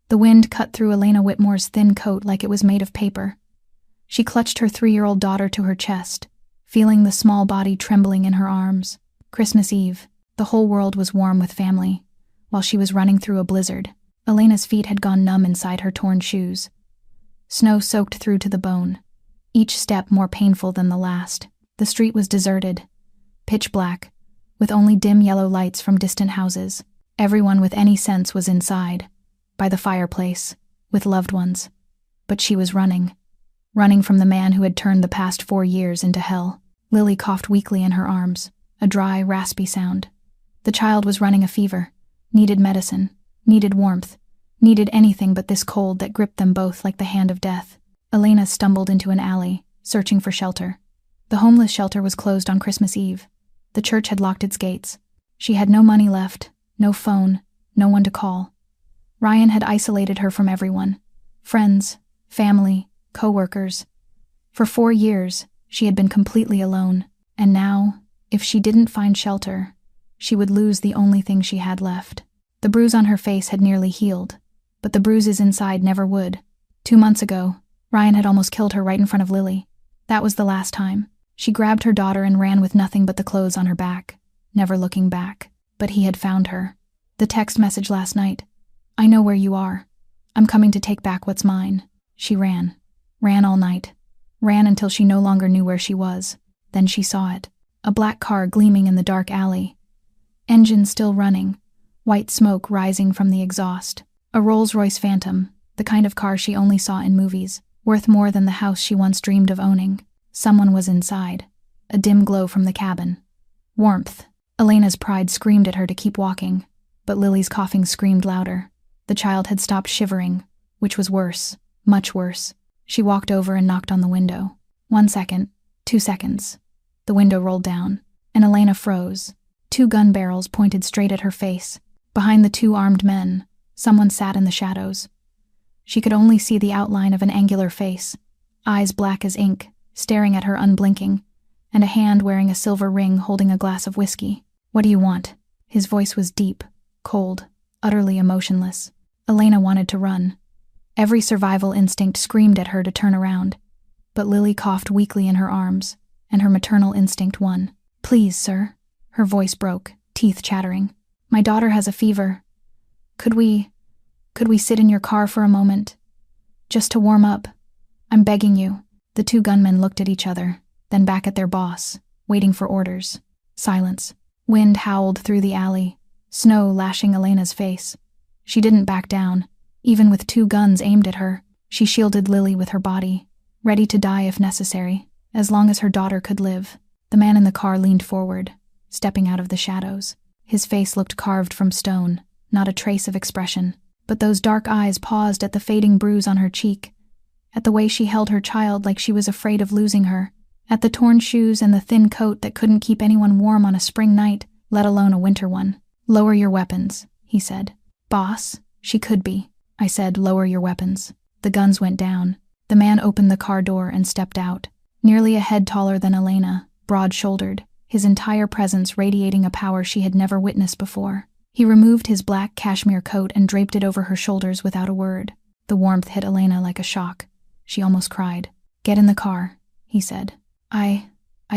The wind cut through Elena Whitmore's thin coat like it was made of paper. She clutched her 3-year-old daughter to her chest, feeling the small body trembling in her arms. Christmas Eve. The whole world was warm with family, while she was running through a blizzard. Elena's feet had gone numb inside her torn shoes. Snow soaked through to the bone, each step more painful than the last. The street was deserted, pitch black, with only dim yellow lights from distant houses. Everyone with any sense was inside, by the fireplace, with loved ones. But she was running from the man who had turned the past 4 years into hell. Lily coughed weakly in her arms, a dry, raspy sound. The child was running a fever, needed medicine, needed warmth, needed anything but this cold that gripped them both like the hand of death. Elena stumbled into an alley, searching for shelter. The homeless shelter was closed on Christmas Eve. The church had locked its gates. She had no money left, no phone, no one to call. Ryan had isolated her from everyone. Friends, family, co-workers. For 4 years, she had been completely alone, and now, if she didn't find shelter, she would lose the only thing she had left. The bruise on her face had nearly healed, but the bruises inside never would. 2 months ago, Ryan had almost killed her right in front of Lily. That was the last time. She grabbed her daughter and ran with nothing but the clothes on her back, never looking back. But he had found her. The text message last night. "I know where you are. I'm coming to take back what's mine." She ran all night, ran until she no longer knew where she was. Then she saw it. A black car gleaming in the dark alley. Engine still running, white smoke rising from the exhaust. A Rolls-Royce Phantom, the kind of car she only saw in movies, worth more than the house she once dreamed of owning. Someone was inside. A dim glow from the cabin. Warmth. Elena's pride screamed at her to keep walking, but Lily's coughing screamed louder. The child had stopped shivering, which was worse, much worse. She walked over and knocked on the window. 1 second, 2 seconds. The window rolled down, and Elena froze. 2 gun barrels pointed straight at her face. Behind the 2 armed men, someone sat in the shadows. She could only see the outline of an angular face, eyes black as ink, staring at her unblinking, and a hand wearing a silver ring holding a glass of whiskey. "What do you want?" His voice was deep, cold, utterly emotionless. Elena wanted to run. Every survival instinct screamed at her to turn around, but Lily coughed weakly in her arms, and her maternal instinct won. "Please, sir." Her voice broke, teeth chattering. "My daughter has a fever. Could we sit in your car for a moment? Just to warm up. I'm begging you." The 2 gunmen looked at each other, then back at their boss, waiting for orders. Silence. Wind howled through the alley, snow lashing Elena's face. She didn't back down. Even with 2 guns aimed at her, she shielded Lily with her body, ready to die if necessary, as long as her daughter could live. The man in the car leaned forward, stepping out of the shadows. His face looked carved from stone, not a trace of expression, but those dark eyes paused at the fading bruise on her cheek, at the way she held her child like she was afraid of losing her, at the torn shoes and the thin coat that couldn't keep anyone warm on a spring night, let alone a winter one. "Lower your weapons," he said. "Boss, she could be." I said, "Lower your weapons." The guns went down. The man opened the car door and stepped out, nearly a head taller than Elena, broad-shouldered, his entire presence radiating a power she had never witnessed before. He removed his black cashmere coat and draped it over her shoulders without a word. The warmth hit Elena like a shock. She almost cried. "Get in the car," he said. I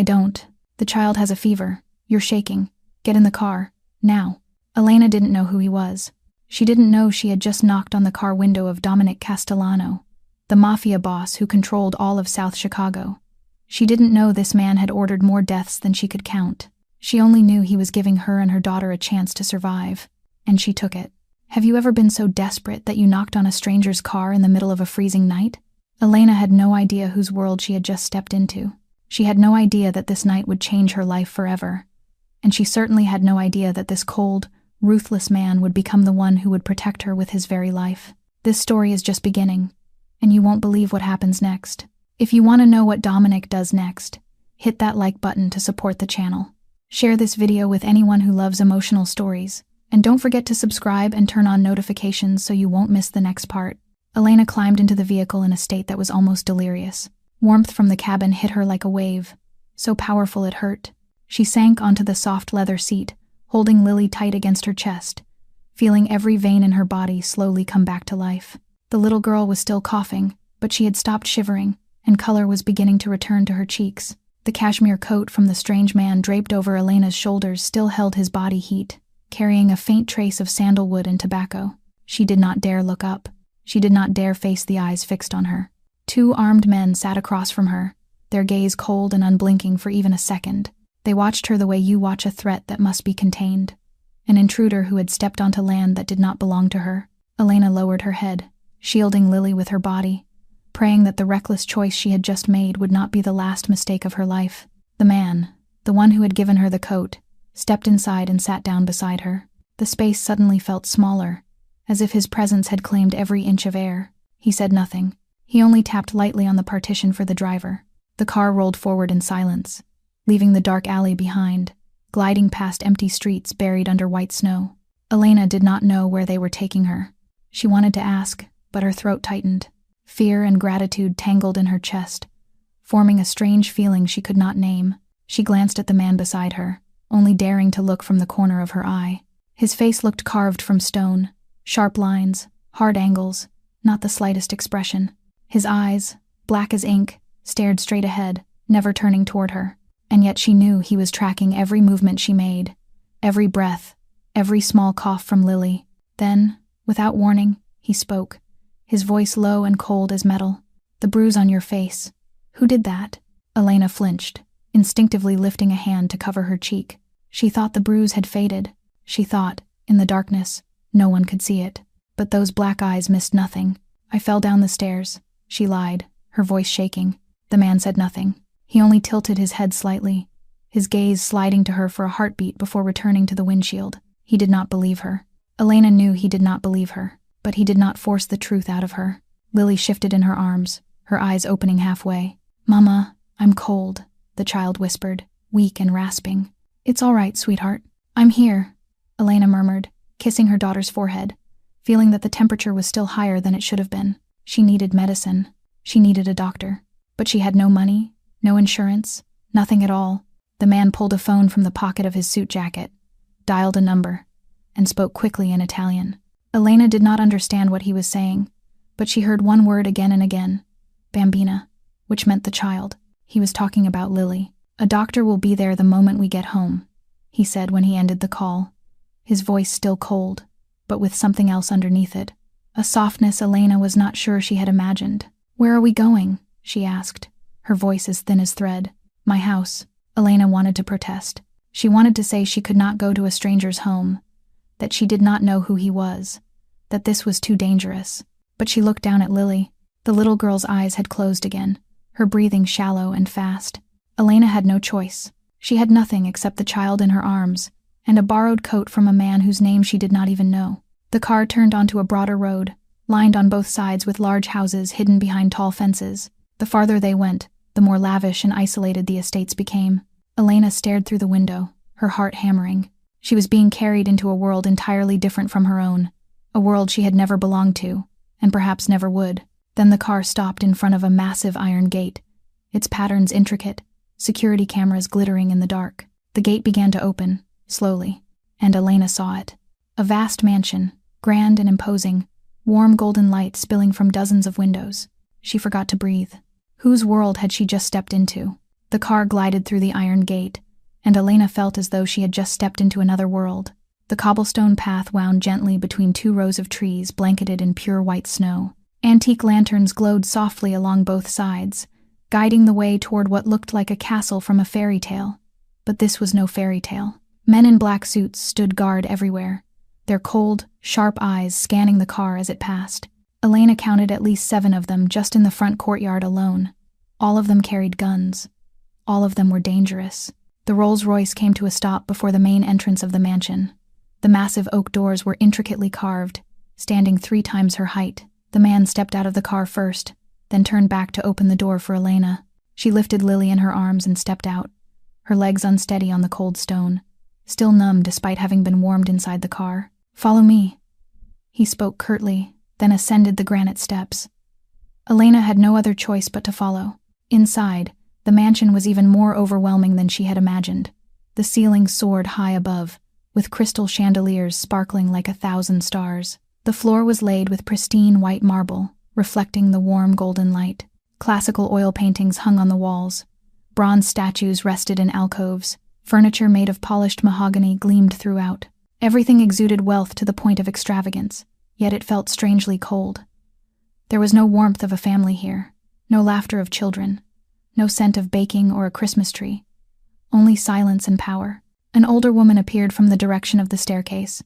don't. The child has a fever. You're shaking. Get in the car. Now." Elena didn't know who he was. She didn't know she had just knocked on the car window of Dominic Castellano, the Mafia boss who controlled all of South Chicago. She didn't know this man had ordered more deaths than she could count. She only knew he was giving her and her daughter a chance to survive, and she took it. Have you ever been so desperate that you knocked on a stranger's car in the middle of a freezing night? Elena had no idea whose world she had just stepped into. She had no idea that this night would change her life forever, and she certainly had no idea that this cold, ruthless man would become the one who would protect her with his very life. This story is just beginning, and you won't believe what happens next. If you want to know what Dominic does next, hit that like button to support the channel. Share this video with anyone who loves emotional stories, and don't forget to subscribe and turn on notifications so you won't miss the next part. Elena climbed into the vehicle in a state that was almost delirious. Warmth from the cabin hit her like a wave, so powerful it hurt. She sank onto the soft leather seat, holding Lily tight against her chest, feeling every vein in her body slowly come back to life. The little girl was still coughing, but she had stopped shivering, and color was beginning to return to her cheeks. The cashmere coat from the strange man draped over Elena's shoulders still held his body heat, carrying a faint trace of sandalwood and tobacco. She did not dare look up. She did not dare face the eyes fixed on her. 2 armed men sat across from her, their gaze cold and unblinking for even a second. They watched her the way you watch a threat that must be contained. An intruder who had stepped onto land that did not belong to her. Elena lowered her head, shielding Lily with her body, praying that the reckless choice she had just made would not be the last mistake of her life. The man, the one who had given her the coat, stepped inside and sat down beside her. The space suddenly felt smaller, as if his presence had claimed every inch of air. He said nothing. He only tapped lightly on the partition for the driver. The car rolled forward in silence, leaving the dark alley behind, gliding past empty streets buried under white snow. Elena did not know where they were taking her. She wanted to ask, but her throat tightened. Fear and gratitude tangled in her chest, forming a strange feeling she could not name. She glanced at the man beside her, only daring to look from the corner of her eye. His face looked carved from stone, sharp lines, hard angles, not the slightest expression. His eyes, black as ink, stared straight ahead, never turning toward her. And yet she knew he was tracking every movement she made, every breath, every small cough from Lily. Then, without warning, he spoke, his voice low and cold as metal. "The bruise on your face. Who did that?" Elena flinched, instinctively lifting a hand to cover her cheek. She thought the bruise had faded. She thought, in the darkness, no one could see it. But those black eyes missed nothing. "I fell down the stairs," she lied, her voice shaking. The man said nothing. He only tilted his head slightly, his gaze sliding to her for a heartbeat before returning to the windshield. He did not believe her. Elena knew he did not believe her, but he did not force the truth out of her. Lily shifted in her arms, her eyes opening halfway. "Mama, I'm cold," the child whispered, weak and rasping. "It's all right, sweetheart. I'm here," Elena murmured, kissing her daughter's forehead, feeling that the temperature was still higher than it should have been. She needed medicine. She needed a doctor. But she had no money, no insurance, nothing at all. The man pulled a phone from the pocket of his suit jacket, dialed a number, and spoke quickly in Italian. Elena did not understand what he was saying, but she heard one word again and again, "Bambina," which meant the child. He was talking about Lily. "A doctor will be there the moment we get home," he said when he ended the call, his voice still cold, but with something else underneath it, a softness Elena was not sure she had imagined. "Where are we going?" she asked, her voice as thin as thread. "My house." Elena wanted to protest. She wanted to say she could not go to a stranger's home, that she did not know who he was, that this was too dangerous. But she looked down at Lily. The little girl's eyes had closed again, her breathing shallow and fast. Elena had no choice. She had nothing except the child in her arms, and a borrowed coat from a man whose name she did not even know. The car turned onto a broader road, lined on both sides with large houses hidden behind tall fences. The farther they went, the more lavish and isolated the estates became. Elena stared through the window, her heart hammering. She was being carried into a world entirely different from her own, a world she had never belonged to, and perhaps never would. Then the car stopped in front of a massive iron gate, its patterns intricate, security cameras glittering in the dark. The gate began to open, slowly, and Elena saw it. A vast mansion, grand and imposing, warm golden light spilling from dozens of windows. She forgot to breathe. Whose world had she just stepped into? The car glided through the iron gate, and Elena felt as though she had just stepped into another world. The cobblestone path wound gently between 2 rows of trees blanketed in pure white snow. Antique lanterns glowed softly along both sides, guiding the way toward what looked like a castle from a fairy tale. But this was no fairy tale. Men in black suits stood guard everywhere, their cold, sharp eyes scanning the car as it passed. Elena counted at least 7 of them just in the front courtyard alone. All of them carried guns. All of them were dangerous. The Rolls-Royce came to a stop before the main entrance of the mansion. The massive oak doors were intricately carved, standing 3 times her height. The man stepped out of the car first, then turned back to open the door for Elena. She lifted Lily in her arms and stepped out, her legs unsteady on the cold stone, still numb despite having been warmed inside the car. "Follow me," he spoke curtly, then ascended the granite steps. Elena had no other choice but to follow. Inside, the mansion was even more overwhelming than she had imagined. The ceiling soared high above, with crystal chandeliers sparkling like 1,000 stars. The floor was laid with pristine white marble, reflecting the warm golden light. Classical oil paintings hung on the walls. Bronze statues rested in alcoves. Furniture made of polished mahogany gleamed throughout. Everything exuded wealth to the point of extravagance, yet it felt strangely cold. There was no warmth of a family here, no laughter of children, no scent of baking or a Christmas tree. Only silence and power. An older woman appeared from the direction of the staircase.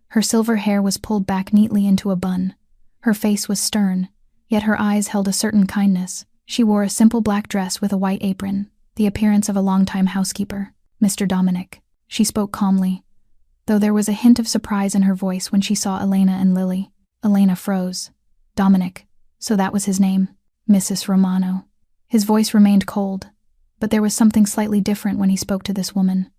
Her silver hair was pulled back neatly into a bun. Her face was stern, yet her eyes held a certain kindness. She wore a simple black dress with a white apron, the appearance of a longtime housekeeper. "Mr. Dominic," she spoke calmly, though there was a hint of surprise in her voice when she saw Elena and Lily. Elena froze. Dominic, so that was his name. Mrs. Romano. His voice remained cold, but there was something slightly different when he spoke to this woman.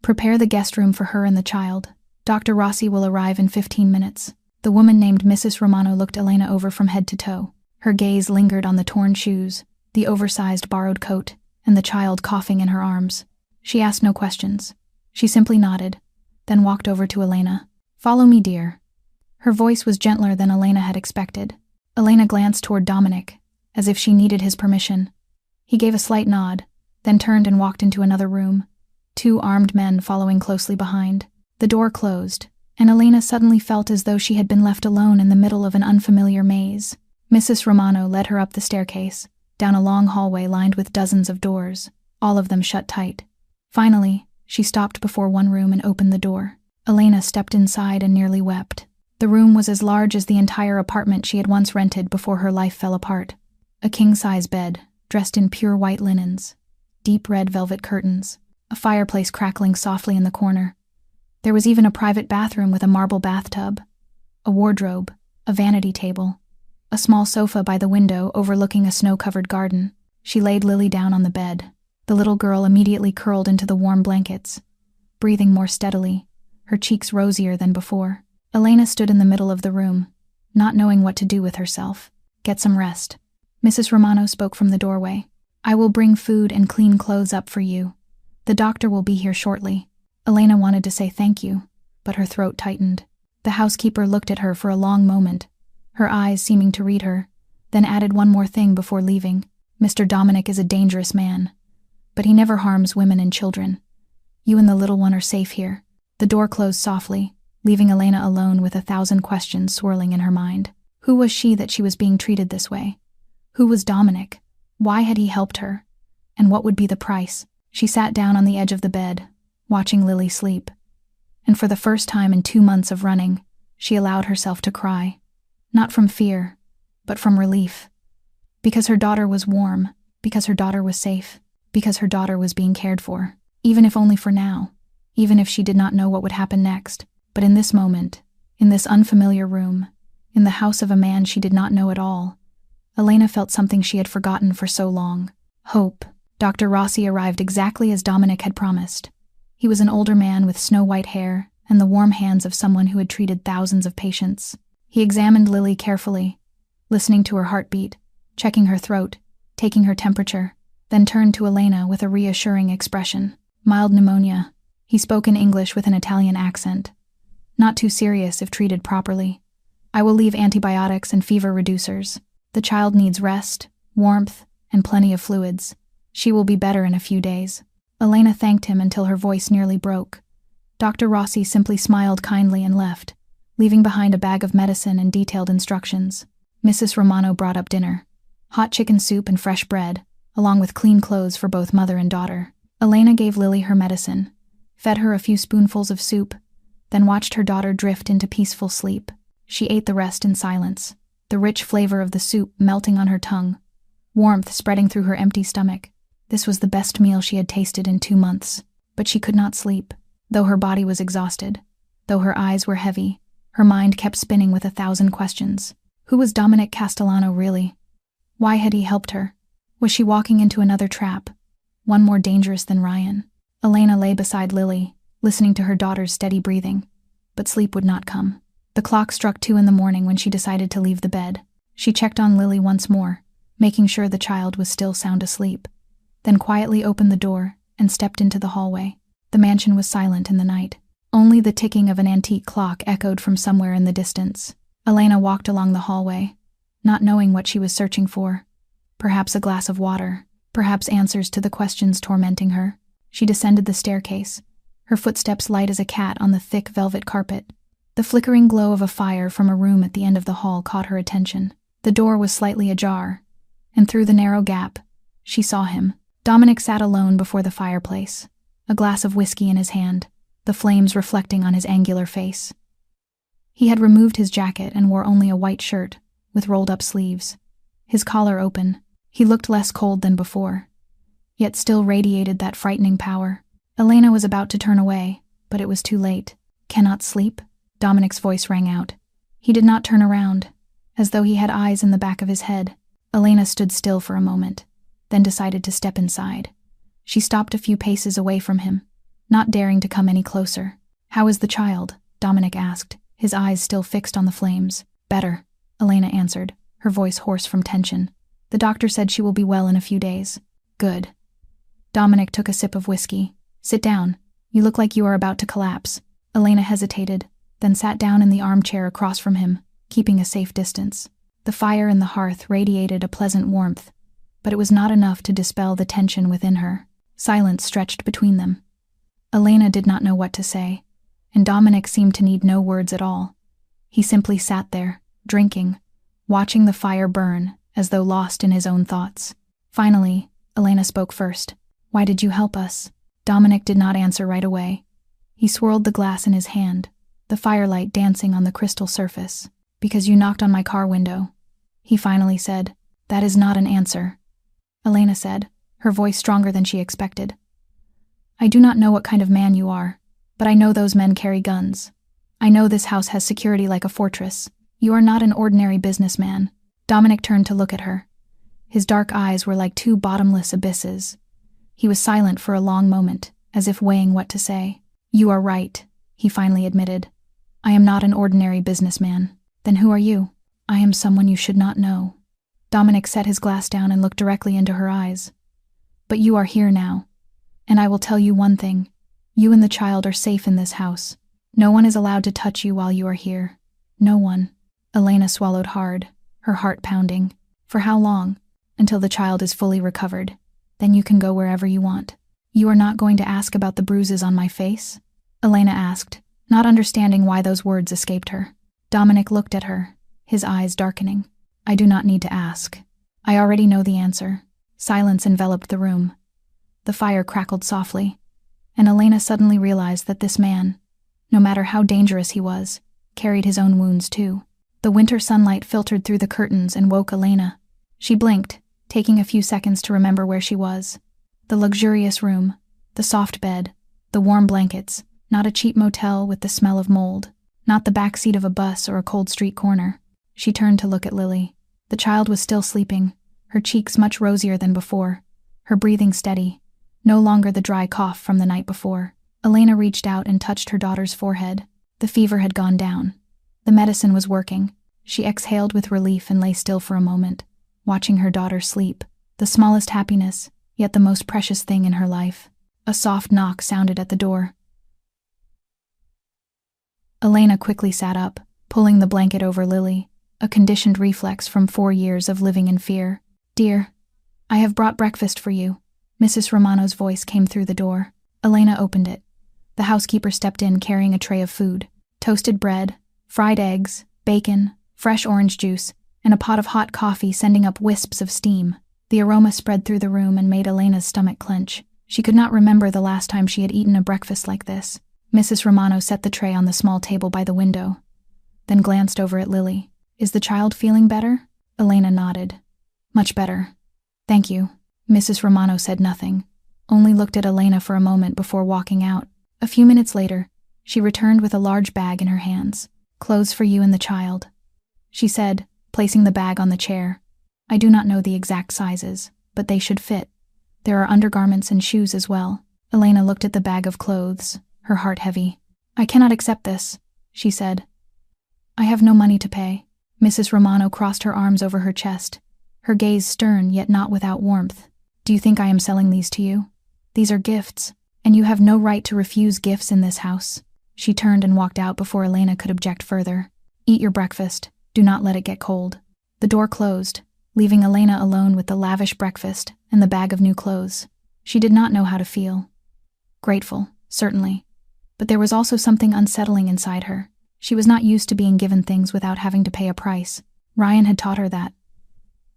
"Prepare the guest room for her and the child. Dr. Rossi will arrive in 15 minutes. The woman named Mrs. Romano looked Elena over from head to toe. Her gaze lingered on the torn shoes, the oversized borrowed coat, and the child coughing in her arms. She asked no questions. She simply nodded, then walked over to Elena. "Follow me, dear." Her voice was gentler than Elena had expected. Elena glanced toward Dominic, as if she needed his permission. He gave a slight nod, then turned and walked into another room, 2 armed men following closely behind. The door closed, and Elena suddenly felt as though she had been left alone in the middle of an unfamiliar maze. Mrs. Romano led her up the staircase, down a long hallway lined with dozens of doors, all of them shut tight. Finally, she stopped before one room and opened the door. Elena stepped inside and nearly wept. The room was as large as the entire apartment she had once rented before her life fell apart. A king-size bed, dressed in pure white linens, deep red velvet curtains, a fireplace crackling softly in the corner. There was even a private bathroom with a marble bathtub, a wardrobe, a vanity table, a small sofa by the window overlooking a snow-covered garden. She laid Lily down on the bed. The little girl immediately curled into the warm blankets, breathing more steadily, her cheeks rosier than before. Elena stood in the middle of the room, not knowing what to do with herself. "Get some rest." Mrs. Romano spoke from the doorway. "I will bring food and clean clothes up for you. The doctor will be here shortly." Elena wanted to say thank you, but her throat tightened. The housekeeper looked at her for a long moment, her eyes seeming to read her, then added one more thing before leaving. "Mr. Dominic is a dangerous man, but he never harms women and children. You and the little one are safe here." The door closed softly, leaving Elena alone with 1,000 questions swirling in her mind. Who was she that she was being treated this way? Who was Dominic? Why had he helped her? And what would be the price? She sat down on the edge of the bed, watching Lily sleep. And for the first time in 2 months of running, she allowed herself to cry. Not from fear, but from relief. Because her daughter was warm, because her daughter was safe, because her daughter was being cared for. Even if only for now, even if she did not know what would happen next. But in this moment, in this unfamiliar room, in the house of a man she did not know at all, Elena felt something she had forgotten for so long. Hope. Dr. Rossi arrived exactly as Dominic had promised. He was an older man with snow-white hair and the warm hands of someone who had treated thousands of patients. He examined Lily carefully, listening to her heartbeat, checking her throat, taking her temperature, then turned to Elena with a reassuring expression. "Mild pneumonia." He spoke in English with an Italian accent. "Not too serious if treated properly. I will leave antibiotics and fever reducers. The child needs rest, warmth, and plenty of fluids. She will be better in a few days." Elena thanked him until her voice nearly broke. Dr. Rossi simply smiled kindly and left, leaving behind a bag of medicine and detailed instructions. Mrs. Romano brought up dinner. Hot chicken soup and fresh bread, along with clean clothes for both mother and daughter. Elena gave Lily her medicine, fed her a few spoonfuls of soup, then watched her daughter drift into peaceful sleep. She ate the rest in silence, the rich flavor of the soup melting on her tongue, warmth spreading through her empty stomach. This was the best meal she had tasted in 2 months, but she could not sleep. Though her body was exhausted, though her eyes were heavy, her mind kept spinning with 1,000 questions. Who was Dominic Castellano really? Why had he helped her? Was she walking into another trap, one more dangerous than Ryan? Elena lay beside Lily, listening to her daughter's steady breathing, but sleep would not come. The clock struck 2 in the morning when she decided to leave the bed. She checked on Lily once more, making sure the child was still sound asleep, then quietly opened the door and stepped into the hallway. The mansion was silent in the night. Only the ticking of an antique clock echoed from somewhere in the distance. Elena walked along the hallway, not knowing what she was searching for. Perhaps a glass of water, perhaps answers to the questions tormenting her. She descended the staircase, her footsteps light as a cat on the thick velvet carpet. The flickering glow of a fire from a room at the end of the hall caught her attention. The door was slightly ajar, and through the narrow gap, she saw him. Dominic sat alone before the fireplace, a glass of whiskey in his hand, the flames reflecting on his angular face. He had removed his jacket and wore only a white shirt, with rolled-up sleeves. His collar open, he looked less cold than before, yet still radiated that frightening power. Elena was about to turn away, but it was too late. "Cannot sleep?" Dominic's voice rang out. He did not turn around, as though he had eyes in the back of his head. Elena stood still for a moment, then decided to step inside. She stopped a few paces away from him, not daring to come any closer. "How is the child?" Dominic asked, his eyes still fixed on the flames. "Better," Elena answered, her voice hoarse from tension. "The doctor said she will be well in a few days." "Good." Dominic took a sip of whiskey. "Sit down. You look like you are about to collapse." Elena hesitated, then sat down in the armchair across from him, keeping a safe distance. The fire in the hearth radiated a pleasant warmth, but it was not enough to dispel the tension within her. Silence stretched between them. Elena did not know what to say, and Dominic seemed to need no words at all. He simply sat there, drinking, watching the fire burn, as though lost in his own thoughts. Finally, Elena spoke first. "Why did you help us?" Dominic did not answer right away. He swirled the glass in his hand, the firelight dancing on the crystal surface. "Because you knocked on my car window," he finally said. "That is not an answer," Elena said, her voice stronger than she expected. "I do not know what kind of man you are, but I know those men carry guns. I know this house has security like a fortress. You are not an ordinary businessman." Dominic turned to look at her. His dark eyes were like two bottomless abysses. He was silent for a long moment, as if weighing what to say. "You are right," he finally admitted. "I am not an ordinary businessman." "Then who are you?" "I am someone you should not know." Dominic set his glass down and looked directly into her eyes. "But you are here now, and I will tell you one thing. You and the child are safe in this house. No one is allowed to touch you while you are here. No one." Elena swallowed hard, her heart pounding. "For how long?" "Until the child is fully recovered. Then you can go wherever you want." "You are not going to ask about the bruises on my face?" Elena asked, not understanding why those words escaped her. Dominic looked at her, his eyes darkening. "I do not need to ask. I already know the answer." Silence enveloped the room. The fire crackled softly, and Elena suddenly realized that this man, no matter how dangerous he was, carried his own wounds too. The winter sunlight filtered through the curtains and woke Elena. She blinked, taking a few seconds to remember where she was. The luxurious room, the soft bed, the warm blankets, not a cheap motel with the smell of mold, not the back seat of a bus or a cold street corner. She turned to look at Lily. The child was still sleeping, her cheeks much rosier than before, her breathing steady, no longer the dry cough from the night before. Elena reached out and touched her daughter's forehead. The fever had gone down. The medicine was working. She exhaled with relief and lay still for a moment, watching her daughter sleep, the smallest happiness, yet the most precious thing in her life. A soft knock sounded at the door. Elena quickly sat up, pulling the blanket over Lily, a conditioned reflex from 4 years of living in fear. "Dear, I have brought breakfast for you." Mrs. Romano's voice came through the door. Elena opened it. The housekeeper stepped in carrying a tray of food: toasted bread, fried eggs, bacon, fresh orange juice, and a pot of hot coffee sending up wisps of steam. The aroma spread through the room and made Elena's stomach clench. She could not remember the last time she had eaten a breakfast like this. Mrs. Romano set the tray on the small table by the window, then glanced over at Lily. "Is the child feeling better?" Elena nodded. "Much better. Thank you." Mrs. Romano said nothing, only looked at Elena for a moment before walking out. A few minutes later, she returned with a large bag in her hands. "Clothes for you and the child," she said, placing the bag on the chair. "I do not know the exact sizes, but they should fit. There are undergarments and shoes as well." Elena looked at the bag of clothes, her heart heavy. "I cannot accept this," she said. "I have no money to pay." Mrs. Romano crossed her arms over her chest, her gaze stern yet not without warmth. "Do you think I am selling these to you? These are gifts, and you have no right to refuse gifts in this house." She turned and walked out before Elena could object further. Eat your breakfast. Do not let it get cold. The door closed, leaving Elena alone with the lavish breakfast and the bag of new clothes. She did not know how to feel. Grateful, certainly. But there was also something unsettling inside her. She was not used to being given things without having to pay a price. Ryan had taught her that.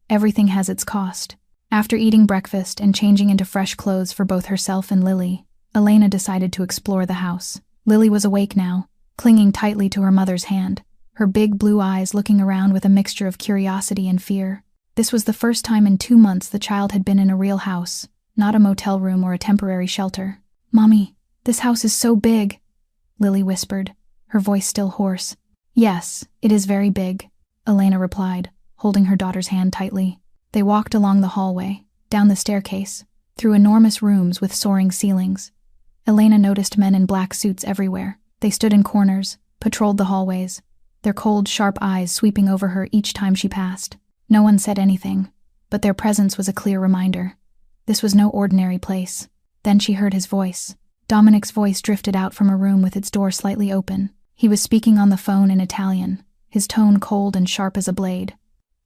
Everything has its cost. After eating breakfast and changing into fresh clothes for both herself and Lily, Elena decided to explore the house. Lily was awake now, clinging tightly to her mother's hand, her big blue eyes looking around with a mixture of curiosity and fear. This was the first time in 2 months the child had been in a real house, not a motel room or a temporary shelter. "Mommy, this house is so big," Lily whispered, her voice still hoarse. "Yes, it is very big," Elena replied, holding her daughter's hand tightly. They walked along the hallway, down the staircase, through enormous rooms with soaring ceilings. Elena noticed men in black suits everywhere. They stood in corners, patrolled the hallways, their cold, sharp eyes sweeping over her each time she passed. No one said anything, but their presence was a clear reminder. This was no ordinary place. Then she heard his voice. Dominic's voice drifted out from a room with its door slightly open. He was speaking on the phone in Italian, his tone cold and sharp as a blade.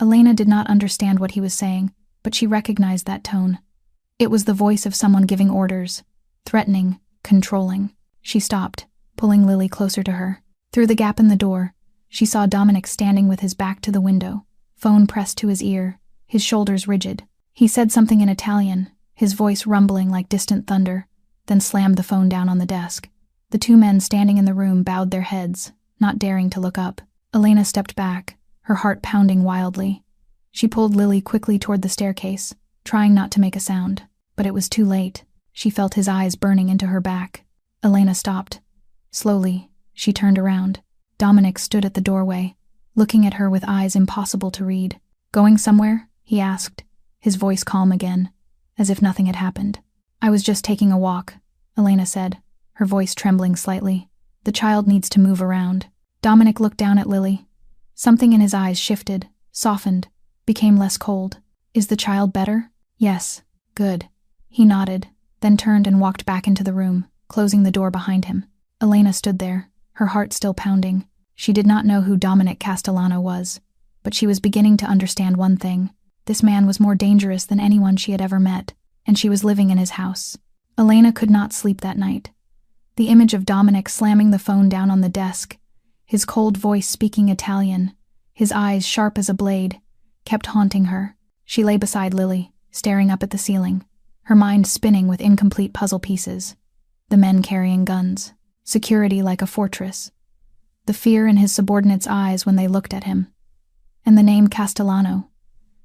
Elena did not understand what he was saying, but she recognized that tone. It was the voice of someone giving orders, threatening, controlling. She stopped, pulling Lily closer to her. Through the gap in the door, she saw Dominic standing with his back to the window, phone pressed to his ear, his shoulders rigid. He said something in Italian, his voice rumbling like distant thunder, then slammed the phone down on the desk. The 2 men standing in the room bowed their heads, not daring to look up. Elena stepped back, her heart pounding wildly. She pulled Lily quickly toward the staircase, trying not to make a sound, but it was too late. She felt his eyes burning into her back. Elena stopped. Slowly, she turned around. Dominic stood at the doorway, looking at her with eyes impossible to read. "Going somewhere?" he asked, his voice calm again, as if nothing had happened. "I was just taking a walk," Elena said, her voice trembling slightly. "The child needs to move around." Dominic looked down at Lily. Something in his eyes shifted, softened, became less cold. "Is the child better?" "Yes." "Good." He nodded, then turned and walked back into the room, closing the door behind him. Elena stood there, her heart still pounding. She did not know who Dominic Castellano was, but she was beginning to understand one thing. This man was more dangerous than anyone she had ever met, and she was living in his house. Elena could not sleep that night. The image of Dominic slamming the phone down on the desk, his cold voice speaking Italian, his eyes sharp as a blade, kept haunting her. She lay beside Lily, staring up at the ceiling, her mind spinning with incomplete puzzle pieces. The men carrying guns, security like a fortress, the fear in his subordinates' eyes when they looked at him, and the name Castellano.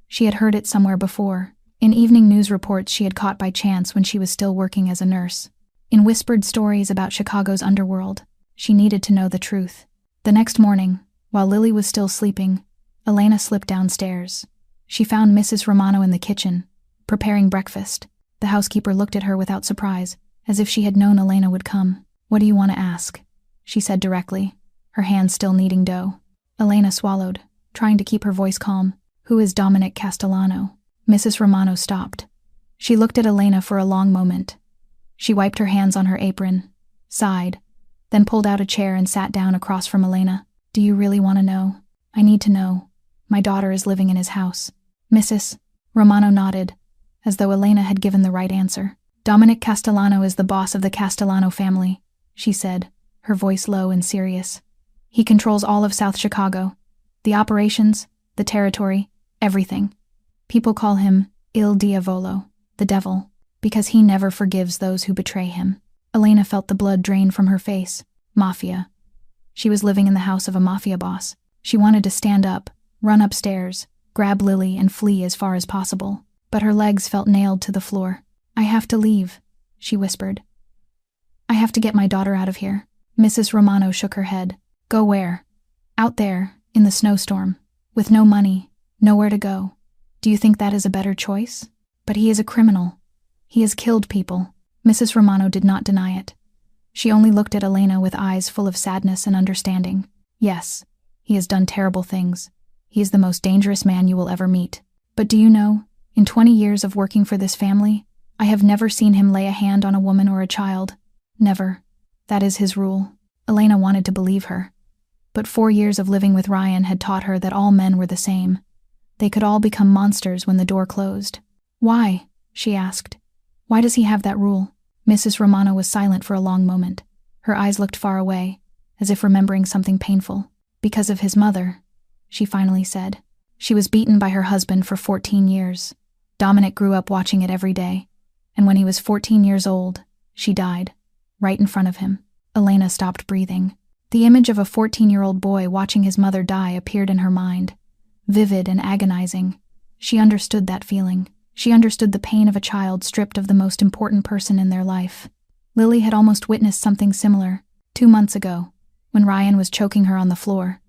She had heard it somewhere before, in evening news reports she had caught by chance when she was still working as a nurse. In whispered stories about Chicago's underworld, she needed to know the truth. The next morning, while Lily was still sleeping, Elena slipped downstairs. She found Mrs. Romano in the kitchen, preparing breakfast. The housekeeper looked at her without surprise, as if she had known Elena would come. "What do you want to ask?" she said directly, her hands still kneading dough. Elena swallowed, trying to keep her voice calm. "Who is Dominic Castellano?" Mrs. Romano stopped. She looked at Elena for a long moment. She wiped her hands on her apron, sighed, then pulled out a chair and sat down across from Elena. "Do you really want to know?" "I need to know. My daughter is living in his house." Mrs. Romano nodded, as though Elena had given the right answer. "Dominic Castellano is the boss of the Castellano family," she said, her voice low and serious. "He controls all of South Chicago. The operations, the territory, everything. People call him Il Diavolo, the devil, because he never forgives those who betray him." Elena felt the blood drain from her face. Mafia. She was living in the house of a mafia boss. She wanted to stand up, run upstairs, grab Lily and flee as far as possible, but her legs felt nailed to the floor. "I have to leave," she whispered. "I have to get my daughter out of here." Mrs. Romano shook her head. "Go where?" "Out there, in the snowstorm, with no money, nowhere to go. Do you think that is a better choice? But he is a criminal. He has killed people." Mrs. Romano did not deny it. She only looked at Elena with eyes full of sadness and understanding. "Yes, he has done terrible things. He is the most dangerous man you will ever meet. But do you know, in 20 years of working for this family, I have never seen him lay a hand on a woman or a child. Never. That is his rule." Elena wanted to believe her. But 4 years of living with Ryan had taught her that all men were the same. They could all become monsters when the door closed. "Why?" she asked. "Why does he have that rule?" Mrs. Romano was silent for a long moment. Her eyes looked far away, as if remembering something painful. "Because of his mother," she finally said. "She was beaten by her husband for 14 years. Dominic grew up watching it every day. And when he was 14 years old, she died, right in front of him." Elena stopped breathing. The image of a 14-year-old boy watching his mother die appeared in her mind, vivid and agonizing. She understood that feeling. She understood the pain of a child stripped of the most important person in their life. Lily had almost witnessed something similar 2 months ago, when Ryan was choking her on the floor.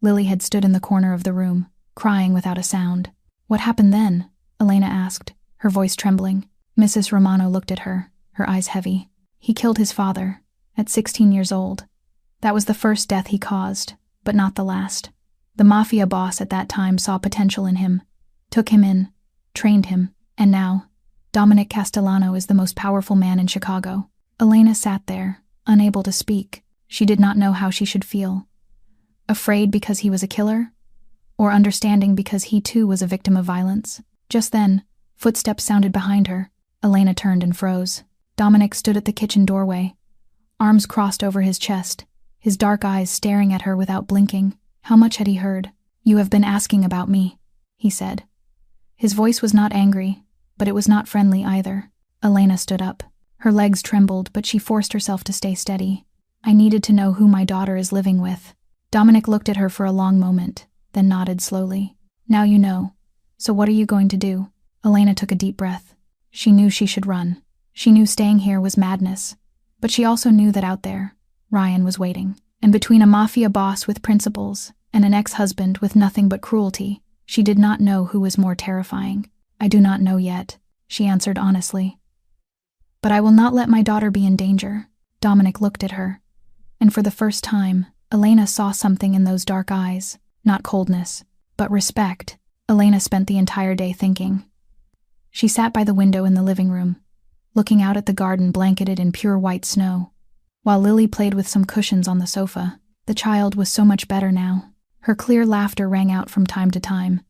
Lily had stood in the corner of the room, crying without a sound. "What happened then?" Elena asked, her voice trembling. Mrs. Romano looked at her, her eyes heavy. "He killed his father, at 16 years old. That was the first death he caused, but not the last. The Mafia boss at that time saw potential in him, took him in, trained him, and now, Dominic Castellano is the most powerful man in Chicago." Elena sat there, unable to speak. She did not know how she should feel. Afraid because he was a killer? Or understanding because he too was a victim of violence? Just then, footsteps sounded behind her. Elena turned and froze. Dominic stood at the kitchen doorway, arms crossed over his chest, his dark eyes staring at her without blinking. How much had he heard? "You have been asking about me," he said. His voice was not angry, but it was not friendly either. Elena stood up. Her legs trembled, but she forced herself to stay steady. "I needed to know who my daughter is living with." Dominic looked at her for a long moment, then nodded slowly. "Now you know. So what are you going to do?" Elena took a deep breath. She knew she should run. She knew staying here was madness. But she also knew that out there, Ryan was waiting. And between a Mafia boss with principles and an ex-husband with nothing but cruelty, she did not know who was more terrifying. "I do not know yet," she answered honestly. "But I will not let my daughter be in danger." Dominic looked at her, and for the first time, Elena saw something in those dark eyes. Not coldness, but respect. Elena spent the entire day thinking. She sat by the window in the living room, looking out at the garden blanketed in pure white snow, while Lily played with some cushions on the sofa. The child was so much better now. Her clear laughter rang out from time to time,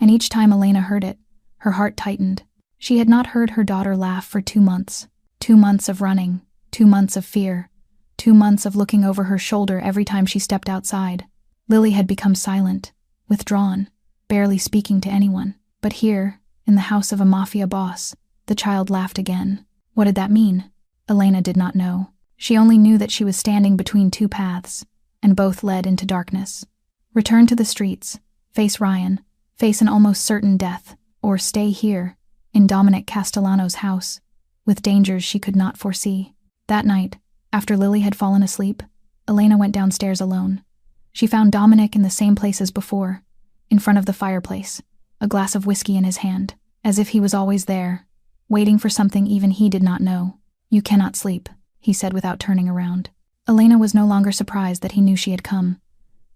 and each time Elena heard it, her heart tightened. She had not heard her daughter laugh for 2 months. 2 months of running, 2 months of fear, 2 months of looking over her shoulder every time she stepped outside. Lily had become silent, withdrawn, barely speaking to anyone. But here, in the house of a Mafia boss, the child laughed again. What did that mean? Elena did not know. She only knew that she was standing between 2 paths, and both led into darkness. Return to the streets, face Ryan, face an almost certain death, or stay here, in Dominic Castellano's house, with dangers she could not foresee. That night, after Lily had fallen asleep, Elena went downstairs alone. She found Dominic in the same place as before, in front of the fireplace, a glass of whiskey in his hand, as if he was always there, waiting for something even he did not know. "You cannot sleep," he said without turning around. Elena was no longer surprised that he knew she had come.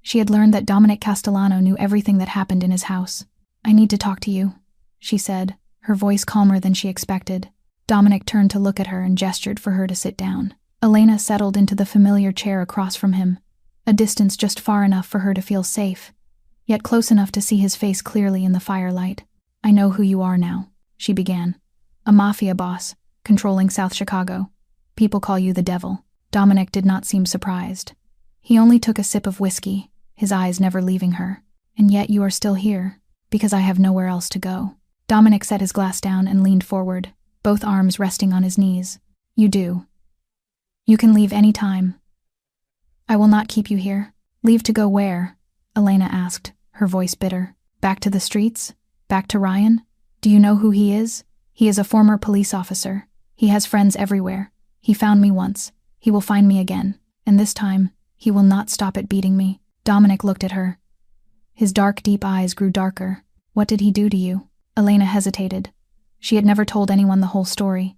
She had learned that Dominic Castellano knew everything that happened in his house. "I need to talk to you," she said, her voice calmer than she expected. Dominic turned to look at her and gestured for her to sit down. Elena settled into the familiar chair across from him, a distance just far enough for her to feel safe, yet close enough to see his face clearly in the firelight. "I know who you are now," she began. "A Mafia boss, controlling South Chicago. People call you the devil." Dominic did not seem surprised. He only took a sip of whiskey, his eyes never leaving her. "And yet you are still here, because I have nowhere else to go." Dominic set his glass down and leaned forward, both arms resting on his knees. "You do. You can leave any time." "I will not keep you here." "Leave to go where?" Elena asked, her voice bitter. "Back to the streets? Back to Ryan? Do you know who he is? He is a former police officer. He has friends everywhere. He found me once. He will find me again. And this time, he will not stop at beating me." Dominic looked at her. His dark, deep eyes grew darker. "What did he do to you?" Elena hesitated. She had never told anyone the whole story.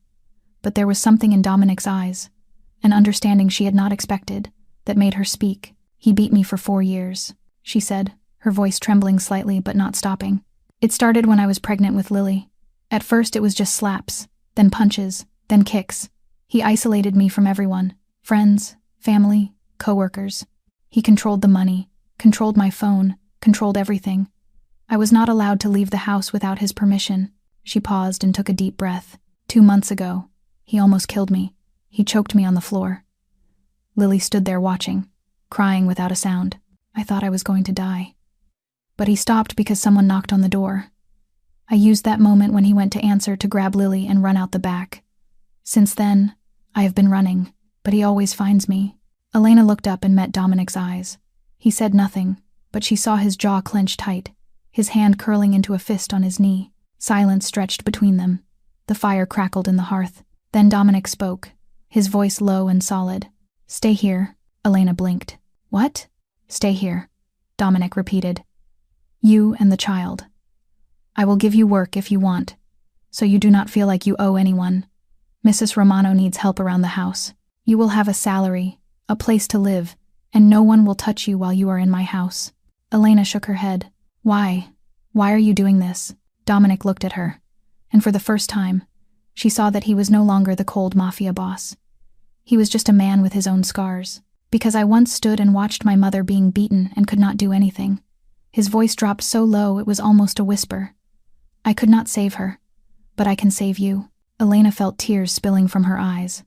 But there was something in Dominic's eyes, an understanding she had not expected, that made her speak. "He beat me for 4 years, she said, her voice trembling slightly but not stopping. "It started when I was pregnant with Lily. At first it was just slaps, then punches, then kicks. He isolated me from everyone, friends, family, coworkers. He controlled the money, controlled my phone, controlled everything. I was not allowed to leave the house without his permission. She paused and took a deep breath. 2 months ago, he almost killed me. He choked me on the floor. Lily stood there watching, crying without a sound. I thought I was going to die. But he stopped because someone knocked on the door. I used that moment when he went to answer to grab Lily and run out the back. Since then, I have been running, but he always finds me. Elena looked up and met Dominic's eyes. He said nothing, but she saw his jaw clench tight, his hand curling into a fist on his knee. Silence stretched between them. The fire crackled in the hearth. Then Dominic spoke, his voice low and solid. "Stay here." Elena blinked. "What?" "Stay here," Dominic repeated. "You and the child. I will give you work if you want, so you do not feel like you owe anyone. Mrs. Romano needs help around the house. You will have a salary, a place to live, and no one will touch you while you are in my house." Elena shook her head. "Why? Why are you doing this?" Dominic looked at her, and for the first time, she saw that he was no longer the cold mafia boss. He was just a man with his own scars. "Because I once stood and watched my mother being beaten and could not do anything." His voice dropped so low it was almost a whisper. "I could not save her, but I can save you." Elena felt tears spilling from her eyes.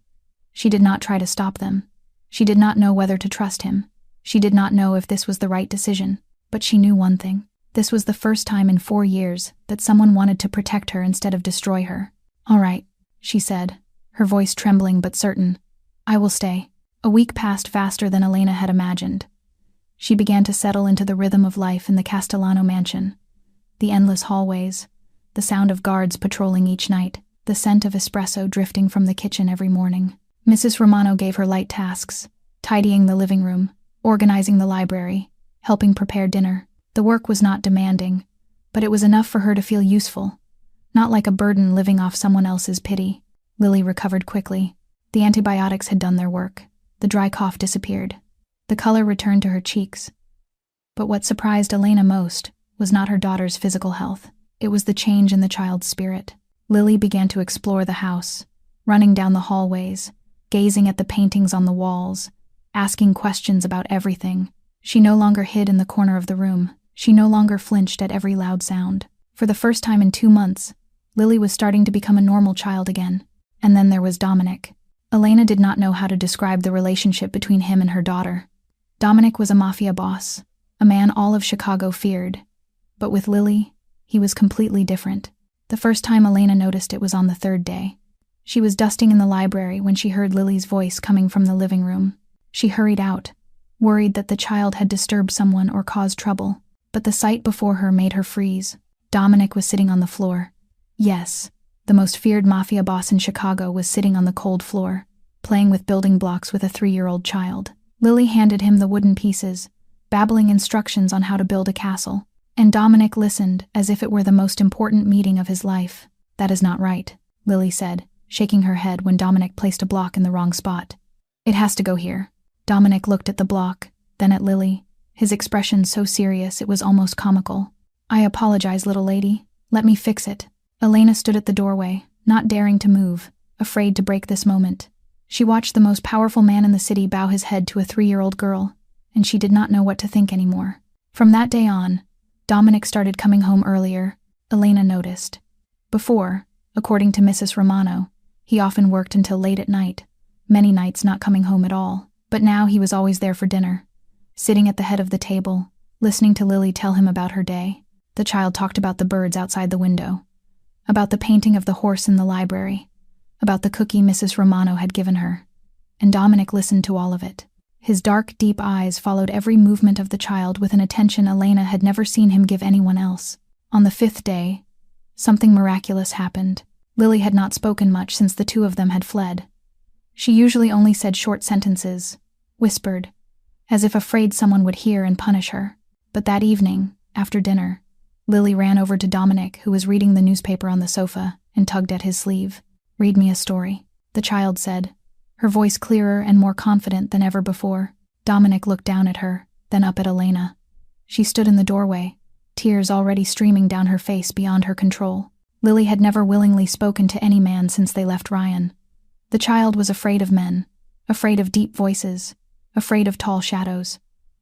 She did not try to stop them. She did not know whether to trust him. She did not know if this was the right decision, but she knew one thing. This was the first time in 4 years that someone wanted to protect her instead of destroy her. "All right," she said, her voice trembling but certain. "I will stay." A week passed faster than Elena had imagined. She began to settle into the rhythm of life in the Castellano mansion. The endless hallways, the sound of guards patrolling each night, the scent of espresso drifting from the kitchen every morning. Mrs. Romano gave her light tasks, tidying the living room, organizing the library, helping prepare dinner. The work was not demanding, but it was enough for her to feel useful, not like a burden living off someone else's pity. Lily recovered quickly. The antibiotics had done their work. The dry cough disappeared. The color returned to her cheeks. But what surprised Elena most was not her daughter's physical health. It was the change in the child's spirit. Lily began to explore the house, running down the hallways, gazing at the paintings on the walls, asking questions about everything. She no longer hid in the corner of the room. She no longer flinched at every loud sound. For the first time in 2 months, Lily was starting to become a normal child again. And then there was Dominic. Elena did not know how to describe the relationship between him and her daughter. Dominic was a mafia boss, a man all of Chicago feared. But with Lily, he was completely different. The first time Elena noticed it was on the 3rd day. She was dusting in the library when she heard Lily's voice coming from the living room. She hurried out, worried that the child had disturbed someone or caused trouble. But the sight before her made her freeze. Dominic was sitting on the floor. Yes, the most feared mafia boss in Chicago was sitting on the cold floor, playing with building blocks with a 3-year-old child. Lily handed him the wooden pieces, babbling instructions on how to build a castle. And Dominic listened as if it were the most important meeting of his life. "That is not right," Lily said, shaking her head when Dominic placed a block in the wrong spot. "It has to go here." Dominic looked at the block, then at Lily, his expression so serious it was almost comical. "I apologize, little lady. Let me fix it." Elena stood at the doorway, not daring to move, afraid to break this moment. She watched the most powerful man in the city bow his head to a 3-year-old girl, and she did not know what to think anymore. From that day on, Dominic started coming home earlier, Elena noticed. Before, according to Mrs. Romano, he often worked until late at night, many nights not coming home at all. But now he was always there for dinner, sitting at the head of the table, listening to Lily tell him about her day. The child talked about the birds outside the window, about the painting of the horse in the library, about the cookie Mrs. Romano had given her, and Dominic listened to all of it. His dark, deep eyes followed every movement of the child with an attention Elena had never seen him give anyone else. On the 5th day, something miraculous happened. Lily had not spoken much since the 2 of them had fled. She usually only said short sentences, whispered, as if afraid someone would hear and punish her. But that evening, after dinner, Lily ran over to Dominic, who was reading the newspaper on the sofa, and tugged at his sleeve. "Read me a story," the child said, her voice clearer and more confident than ever before. Dominic looked down at her, then up at Elena. She stood in the doorway, tears already streaming down her face beyond her control. Lily had never willingly spoken to any man since they left Ryan. The child was afraid of men, afraid of deep voices. afraid of tall shadows.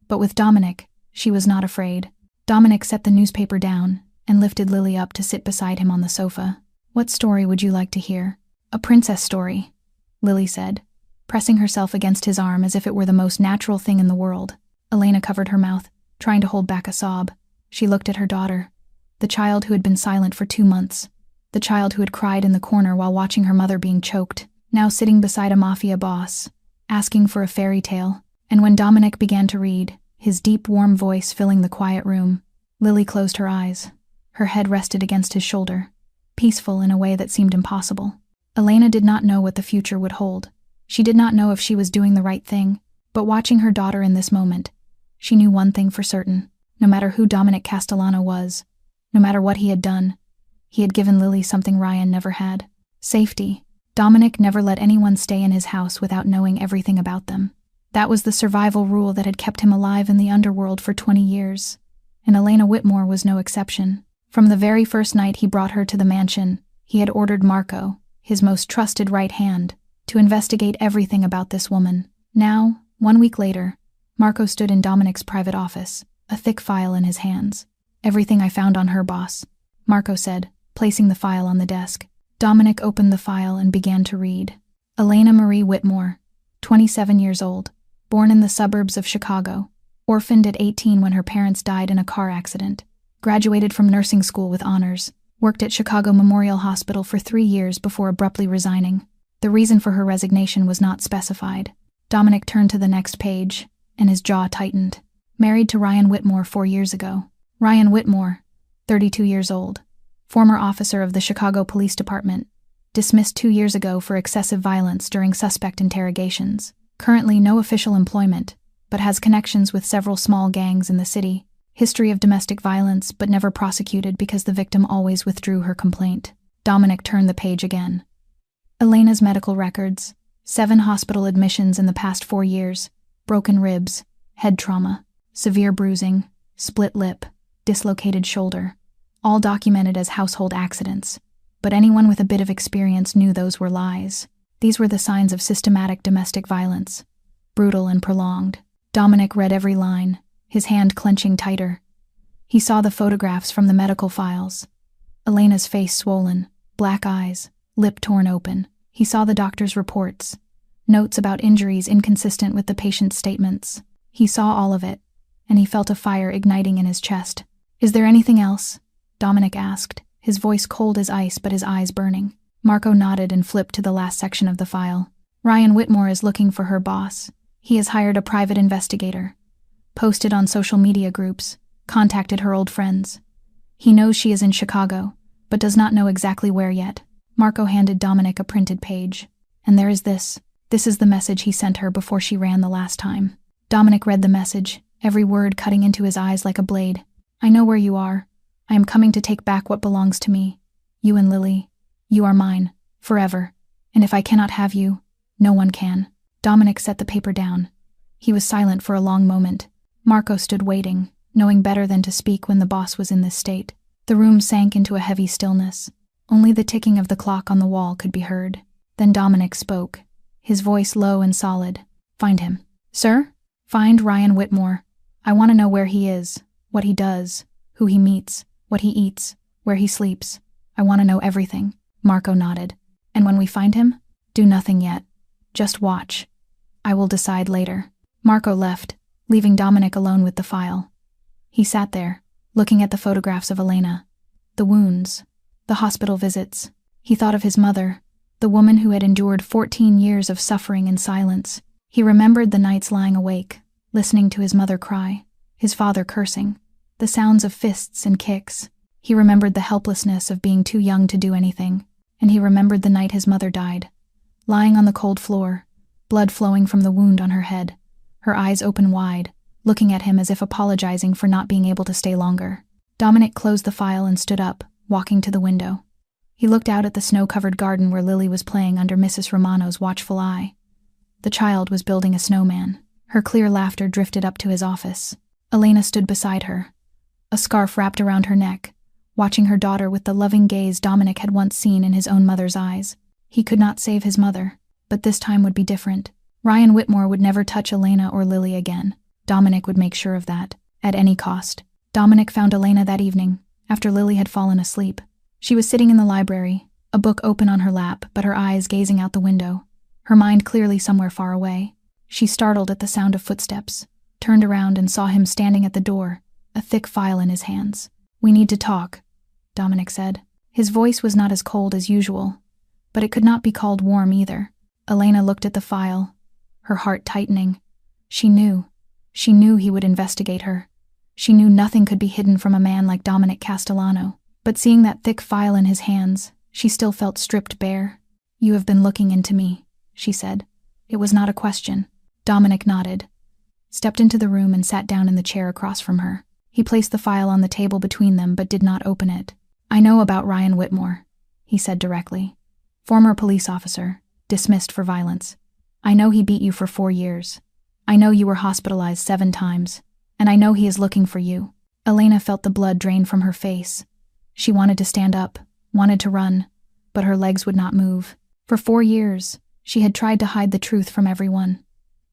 But with Dominic, she was not afraid. Dominic set the newspaper down and lifted Lily up to sit beside him on the sofa. "What story would you like to hear?" "A princess story," Lily said, pressing herself against his arm as if it were the most natural thing in the world. Elena covered her mouth, trying to hold back a sob. She looked at her daughter, the child who had been silent for 2 months, the child who had cried in the corner while watching her mother being choked, now sitting beside a mafia boss, asking for a fairy tale. And when Dominic began to read, his deep, warm voice filling the quiet room, Lily closed her eyes. Her head rested against his shoulder, peaceful in a way that seemed impossible. Elena did not know what the future would hold. She did not know if she was doing the right thing, but watching her daughter in this moment, she knew one thing for certain. No matter who Dominic Castellano was, no matter what he had done, he had given Lily something Ryan never had: safety. Dominic never let anyone stay in his house without knowing everything about them. That was the survival rule that had kept him alive in the underworld for 20 years, and Elena Whitmore was no exception. From the very first night he brought her to the mansion, he had ordered Marco, his most trusted right hand, to investigate everything about this woman. Now, 1 week later, Marco stood in Dominic's private office, a thick file in his hands. "Everything I found on her, boss," Marco said, placing the file on the desk. Dominic opened the file and began to read. Elena Marie Whitmore, 27 years old, born in the suburbs of Chicago, orphaned at 18 when her parents died in a car accident, graduated from nursing school with honors, worked at Chicago Memorial Hospital for 3 years before abruptly resigning. The reason for her resignation was not specified. Dominic turned to the next page, and his jaw tightened. Married to Ryan Whitmore 4 years ago. Ryan Whitmore, 32 years old, former officer of the Chicago Police Department, dismissed 2 years ago for excessive violence during suspect interrogations. Currently no official employment, but has connections with several small gangs in the city. History of domestic violence, but never prosecuted because the victim always withdrew her complaint. Dominic turned the page again. Elena's medical records: 7 hospital admissions in the past 4 years, broken ribs, head trauma, severe bruising, split lip, dislocated shoulder, all documented as household accidents. But anyone with a bit of experience knew those were lies. These were the signs of systematic domestic violence, brutal and prolonged. Dominic read every line, his hand clenching tighter. He saw the photographs from the medical files. Elena's face swollen, black eyes, lip torn open. He saw the doctor's reports, notes about injuries inconsistent with the patient's statements. He saw all of it, and he felt a fire igniting in his chest. "Is there anything else?" Dominic asked, his voice cold as ice but his eyes burning. Marco nodded and flipped to the last section of the file. "Ryan Whitmore is looking for her boss. He has hired a private investigator. Posted on social media groups, contacted her old friends. He knows she is in Chicago, but does not know exactly where yet." Marco handed Dominic a printed page. "And there is this. This is the message he sent her before she ran the last time." Dominic read the message, every word cutting into his eyes like a blade. "I know where you are. I am coming to take back what belongs to me. You and Lily. You are mine, forever. And if I cannot have you, no one can." Dominic set the paper down. He was silent for a long moment. Marco stood waiting, knowing better than to speak when the boss was in this state. The room sank into a heavy stillness. Only the ticking of the clock on the wall could be heard. Then Dominic spoke, his voice low and solid. "Find him." "Sir?" "Find Ryan Whitmore. I want to know where he is, what he does, who he meets, what he eats, where he sleeps. I want to know everything." Marco nodded. "And when we find him, do nothing yet. Just watch. I will decide later." Marco left, leaving Dominic alone with the file. He sat there, looking at the photographs of Elena, the wounds, the hospital visits. He thought of his mother, the woman who had endured 14 years of suffering in silence. He remembered the nights lying awake, listening to his mother cry, his father cursing, the sounds of fists and kicks. He remembered the helplessness of being too young to do anything, and he remembered the night his mother died, lying on the cold floor, blood flowing from the wound on her head, her eyes open wide, looking at him as if apologizing for not being able to stay longer. Dominic closed the file and stood up, walking to the window. He looked out at the snow-covered garden where Lily was playing under Mrs. Romano's watchful eye. The child was building a snowman. Her clear laughter drifted up to his office. Elena stood beside her, a scarf wrapped around her neck, watching her daughter with the loving gaze Dominic had once seen in his own mother's eyes. He could not save his mother, but this time would be different. Ryan Whitmore would never touch Elena or Lily again. Dominic would make sure of that, at any cost. Dominic found Elena that evening, after Lily had fallen asleep. She was sitting in the library, a book open on her lap, but her eyes gazing out the window, her mind clearly somewhere far away. She startled at the sound of footsteps, turned around and saw him standing at the door, a thick file in his hands. "We need to talk," Dominic said. His voice was not as cold as usual, but it could not be called warm either. Elena looked at the file, her heart tightening. She knew he would investigate her. She knew nothing could be hidden from a man like Dominic Castellano, but seeing that thick file in his hands, she still felt stripped bare. "You have been looking into me," she said. It was not a question. Dominic nodded, stepped into the room and sat down in the chair across from her. He placed the file on the table between them but did not open it. "I know about Ryan Whitmore," he said directly. "Former police officer, dismissed for violence. I know he beat you for 4 years. I know you were hospitalized 7 times. And I know he is looking for you." Elena felt the blood drain from her face. She wanted to stand up, wanted to run, but her legs would not move. For 4 years, she had tried to hide the truth from everyone.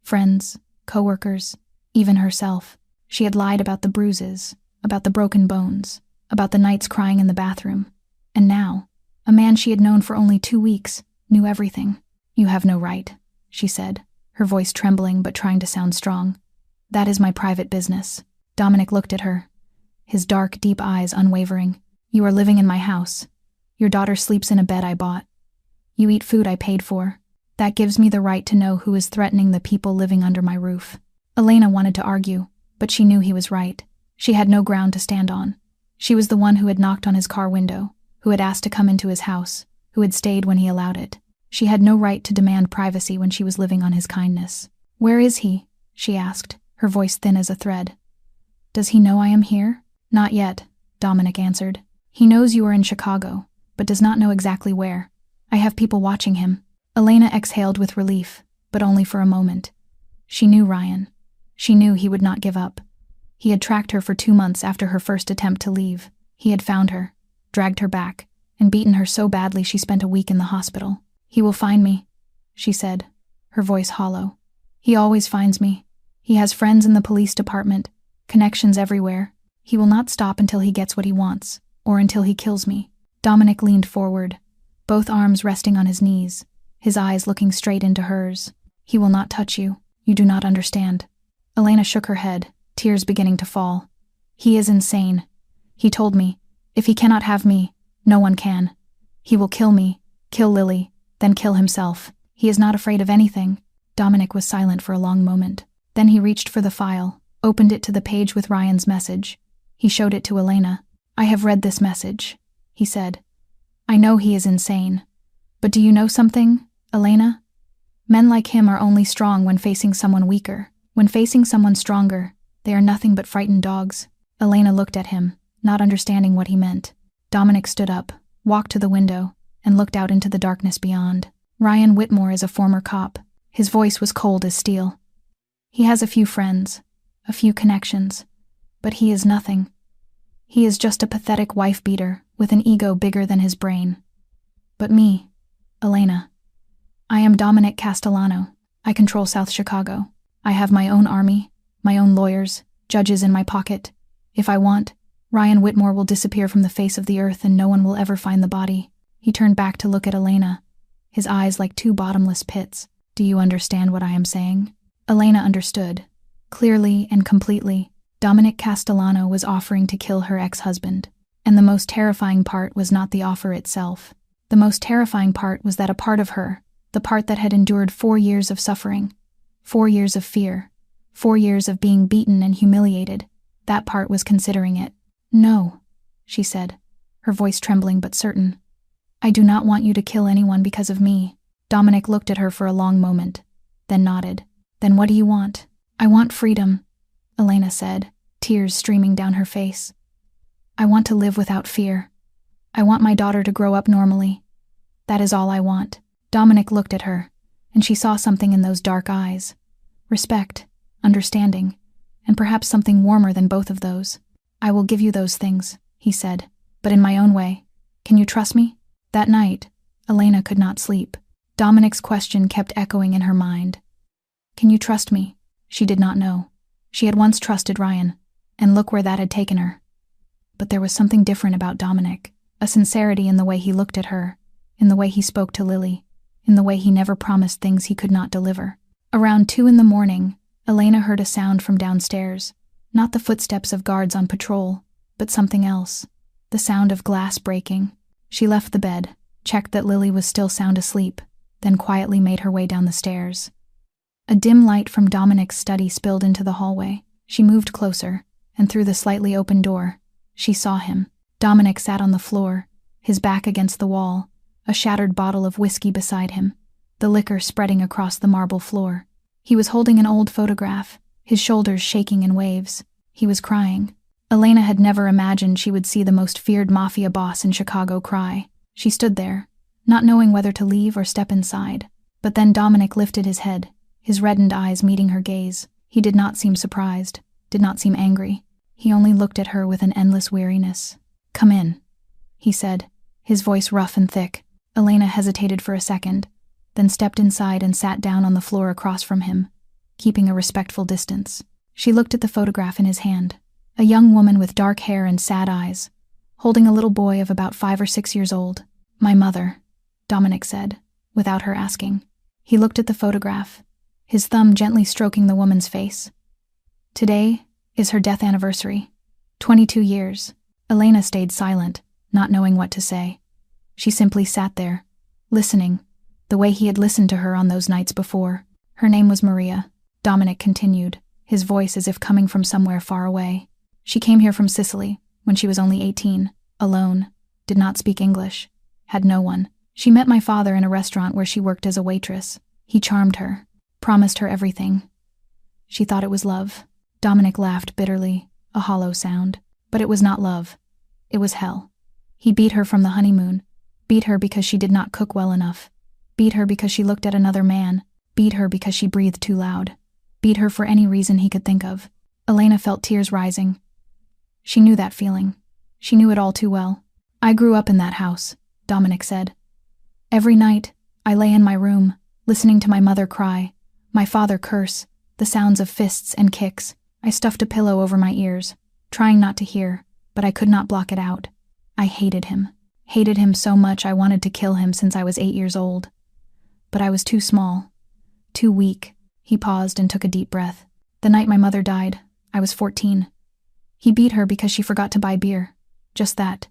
Friends, co-workers, even herself. She had lied about the bruises, about the broken bones, about the nights crying in the bathroom. And now, a man she had known for only 2 weeks knew everything. "You have no right," she said, her voice trembling but trying to sound strong. "That is my private business." Dominic looked at her, his dark, deep eyes unwavering. "You are living in my house. Your daughter sleeps in a bed I bought. You eat food I paid for. That gives me the right to know who is threatening the people living under my roof." Elena wanted to argue, but she knew he was right. She had no ground to stand on. She was the one who had knocked on his car window, who had asked to come into his house, who had stayed when he allowed it. She had no right to demand privacy when she was living on his kindness. "Where is he?" she asked, her voice thin as a thread. "Does he know I am here?" "Not yet," Dominic answered. "He knows you are in Chicago, but does not know exactly where. I have people watching him." Elena exhaled with relief, but only for a moment. She knew Ryan. She knew he would not give up. He had tracked her for 2 months after her first attempt to leave. He had found her, dragged her back, and beaten her so badly she spent a week in the hospital. "He will find me," she said, her voice hollow. "He always finds me. He has friends in the police department, connections everywhere. He will not stop until he gets what he wants, or until he kills me." Dominic leaned forward, both arms resting on his knees, his eyes looking straight into hers. "He will not touch you. You do not understand." Elena shook her head, tears beginning to fall. "He is insane. He told me, if he cannot have me, no one can. He will kill me, kill Lily, then kill himself. He is not afraid of anything." Dominic was silent for a long moment. Then he reached for the file, opened it to the page with Ryan's message. He showed it to Elena. "I have read this message," he said. "I know he is insane. But do you know something, Elena? Men like him are only strong when facing someone weaker. When facing someone stronger, they are nothing but frightened dogs." Elena looked at him, not understanding what he meant. Dominic stood up, walked to the window, and looked out into the darkness beyond. "Ryan Whitmore is a former cop." His voice was cold as steel. "He has a few friends, a few connections, but he is nothing. He is just a pathetic wife-beater with an ego bigger than his brain. But me, Elena, I am Dominic Castellano. I control South Chicago. I have my own army, my own lawyers, judges in my pocket. If I want, Ryan Whitmore will disappear from the face of the earth and no one will ever find the body." He turned back to look at Elena, his eyes like 2 bottomless pits. "Do you understand what I am saying?" Elena understood, clearly and completely. Dominic Castellano was offering to kill her ex-husband. And the most terrifying part was not the offer itself. The most terrifying part was that a part of her, the part that had endured 4 years of suffering, 4 years of fear, 4 years of being beaten and humiliated, that part was considering it. "No," she said, her voice trembling but certain. "I do not want you to kill anyone because of me." Dominic looked at her for a long moment, then nodded. "Then what do you want?" "I want freedom," Elena said, tears streaming down her face. "I want to live without fear. I want my daughter to grow up normally. That is all I want." Dominic looked at her, and she saw something in those dark eyes. Respect, understanding, and perhaps something warmer than both of those. "I will give you those things," he said, "but in my own way. Can you trust me?" That night, Elena could not sleep. Dominic's question kept echoing in her mind. Can you trust me? She did not know. She had once trusted Ryan, and look where that had taken her. But there was something different about Dominic, a sincerity in the way he looked at her, in the way he spoke to Lily, in the way he never promised things he could not deliver. Around 2 a.m, Elena heard a sound from downstairs, not the footsteps of guards on patrol, but something else, the sound of glass breaking. She left the bed, checked that Lily was still sound asleep, then quietly made her way down the stairs. A dim light from Dominic's study spilled into the hallway. She moved closer, and through the slightly open door, she saw him. Dominic sat on the floor, his back against the wall, a shattered bottle of whiskey beside him, the liquor spreading across the marble floor. He was holding an old photograph, his shoulders shaking in waves. He was crying. Elena had never imagined she would see the most feared Mafia boss in Chicago cry. She stood there, not knowing whether to leave or step inside. But then Dominic lifted his head, his reddened eyes meeting her gaze. He did not seem surprised, did not seem angry. He only looked at her with an endless weariness. "Come in," he said, his voice rough and thick. Elena hesitated for a second, then stepped inside and sat down on the floor across from him, keeping a respectful distance. She looked at the photograph in his hand, a young woman with dark hair and sad eyes, holding a little boy of about 5 or 6 years old. "My mother," Dominic said, without her asking. He looked at the photograph, his thumb gently stroking the woman's face. "Today is her death anniversary. 22 years. Elena stayed silent, not knowing what to say. She simply sat there, listening, the way he had listened to her on those nights before. "Her name was Maria," Dominic continued, his voice as if coming from somewhere far away. "She came here from Sicily when she was only 18, alone, did not speak English, had no one. She met my father in a restaurant where she worked as a waitress. He charmed her, promised her everything. She thought it was love." Dominic laughed bitterly, a hollow sound. "But it was not love. It was hell. He beat her from the honeymoon, beat her because she did not cook well enough, beat her because she looked at another man, beat her because she breathed too loud, beat her for any reason he could think of." Elena felt tears rising. She knew that feeling. She knew it all too well. "I grew up in that house," Dominic said. "Every night, I lay in my room, listening to my mother cry, my father curse, the sounds of fists and kicks. I stuffed a pillow over my ears, trying not to hear, but I could not block it out. I hated him so much I wanted to kill him since I was 8 years old. But I was too small, too weak." He paused and took a deep breath. "The night my mother died, I was 14. He beat her because she forgot to buy beer. Just that.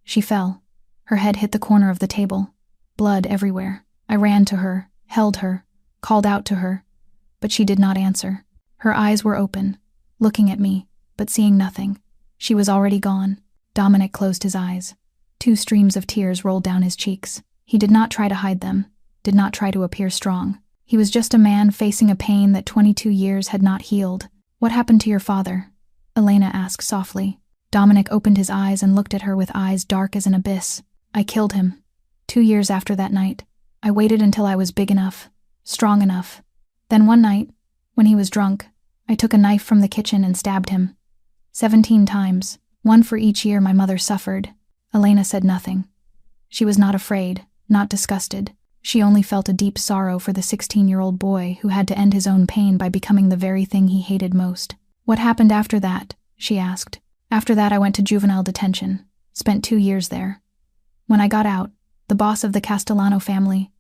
She fell. Her head hit the corner of the table. Blood everywhere. I ran to her, held her, called out to her, but she did not answer. Her eyes were open, looking at me, but seeing nothing. She was already gone." Dominic closed his eyes. 2 streams of tears rolled down his cheeks. He did not try to hide them, did not try to appear strong. He was just a man facing a pain that 22 years had not healed. "What happened to your father?" Elena asked softly. Dominic opened his eyes and looked at her with eyes dark as an abyss. "I killed him. 2 years after that night. I waited until I was big enough, strong enough. Then one night, when he was drunk, I took a knife from the kitchen and stabbed him. 17 times, 1 for each year my mother suffered." Elena said nothing. She was not afraid, not disgusted. She only felt a deep sorrow for the 16-year-old boy who had to end his own pain by becoming the very thing he hated most. "What happened after that?" she asked. "After that I went to juvenile detention, spent 2 years there. When I got out, the boss of the Castellano family,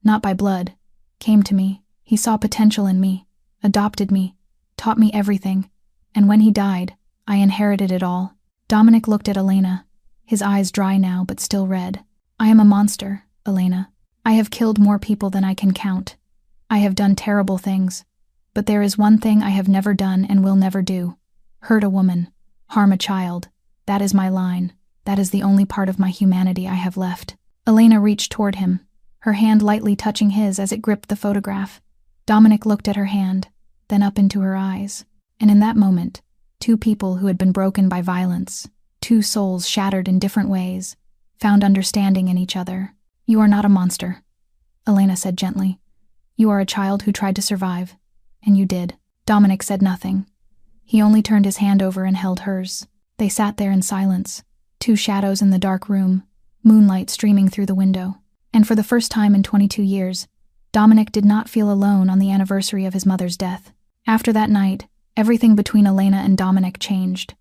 not by blood, came to me. He saw potential in me, adopted me, taught me everything, and when he died, I inherited it all." Dominic looked at Elena, his eyes dry now but still red. "I am a monster, Elena. I have killed more people than I can count. I have done terrible things, but there is one thing I have never done and will never do. Hurt a woman, harm a child. That is my line. That is the only part of my humanity I have left." Elena reached toward him, her hand lightly touching his as it gripped the photograph. Dominic looked at her hand, then up into her eyes, and in that moment, 2 people who had been broken by violence, 2 souls shattered in different ways, found understanding in each other. "You are not a monster," Elena said gently. "You are a child who tried to survive, and you did." Dominic said nothing. He only turned his hand over and held hers. They sat there in silence, 2 shadows in the dark room, moonlight streaming through the window. And for the first time in 22 years, Dominic did not feel alone on the anniversary of his mother's death. After that night, everything between Elena and Dominic changed.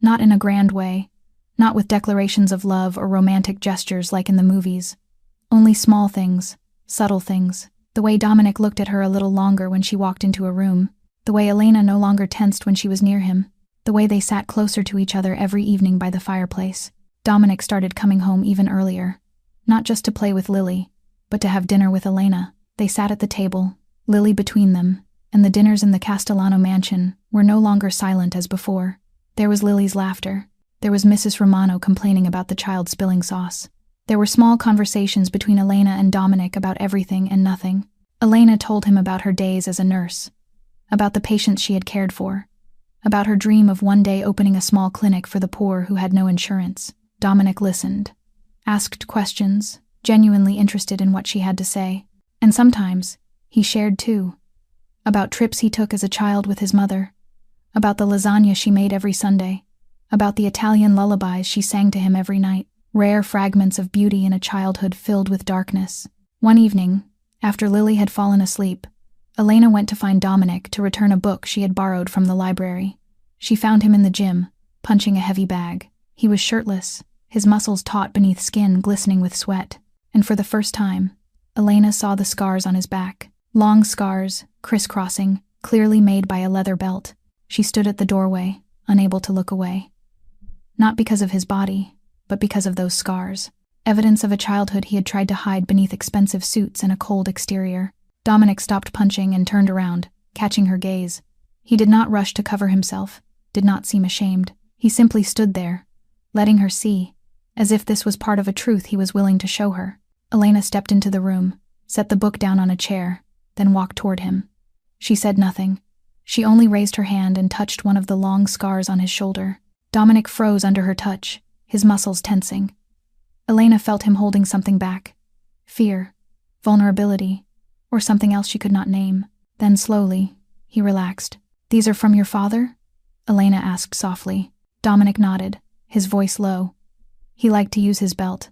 Not in a grand way, not with declarations of love or romantic gestures like in the movies. Only small things, subtle things. The way Dominic looked at her a little longer when she walked into a room. The way Elena no longer tensed when she was near him. The way they sat closer to each other every evening by the fireplace. Dominic started coming home even earlier. Not just to play with Lily, but to have dinner with Elena. They sat at the table, Lily between them, and the dinners in the Castellano mansion were no longer silent as before. There was Lily's laughter. There was Mrs. Romano complaining about the child spilling sauce. There were small conversations between Elena and Dominic about everything and nothing. Elena told him about her days as a nurse, about the patients she had cared for, about her dream of one day opening a small clinic for the poor who had no insurance. Dominic listened, asked questions, genuinely interested in what she had to say. And sometimes, he shared too. About trips he took as a child with his mother, about the lasagna she made every Sunday, about the Italian lullabies she sang to him every night, rare fragments of beauty in a childhood filled with darkness. One evening, after Lily had fallen asleep, Elena went to find Dominic to return a book she had borrowed from the library. She found him in the gym, punching a heavy bag. He was shirtless, his muscles taut beneath skin glistening with sweat, and for the first time, Elena saw the scars on his back. Long scars, crisscrossing, clearly made by a leather belt. She stood at the doorway, unable to look away. Not because of his body, but because of those scars. Evidence of a childhood he had tried to hide beneath expensive suits and a cold exterior. Dominic stopped punching and turned around, catching her gaze. He did not rush to cover himself, did not seem ashamed. He simply stood there, letting her see, as if this was part of a truth he was willing to show her. Elena stepped into the room, set the book down on a chair, then walked toward him. She said nothing. She only raised her hand and touched one of the long scars on his shoulder. Dominic froze under her touch, his muscles tensing. Elena felt him holding something back. Fear, vulnerability, or something else she could not name. Then slowly, he relaxed. "These are from your father?" Elena asked softly. Dominic nodded, his voice low. He liked to use his belt.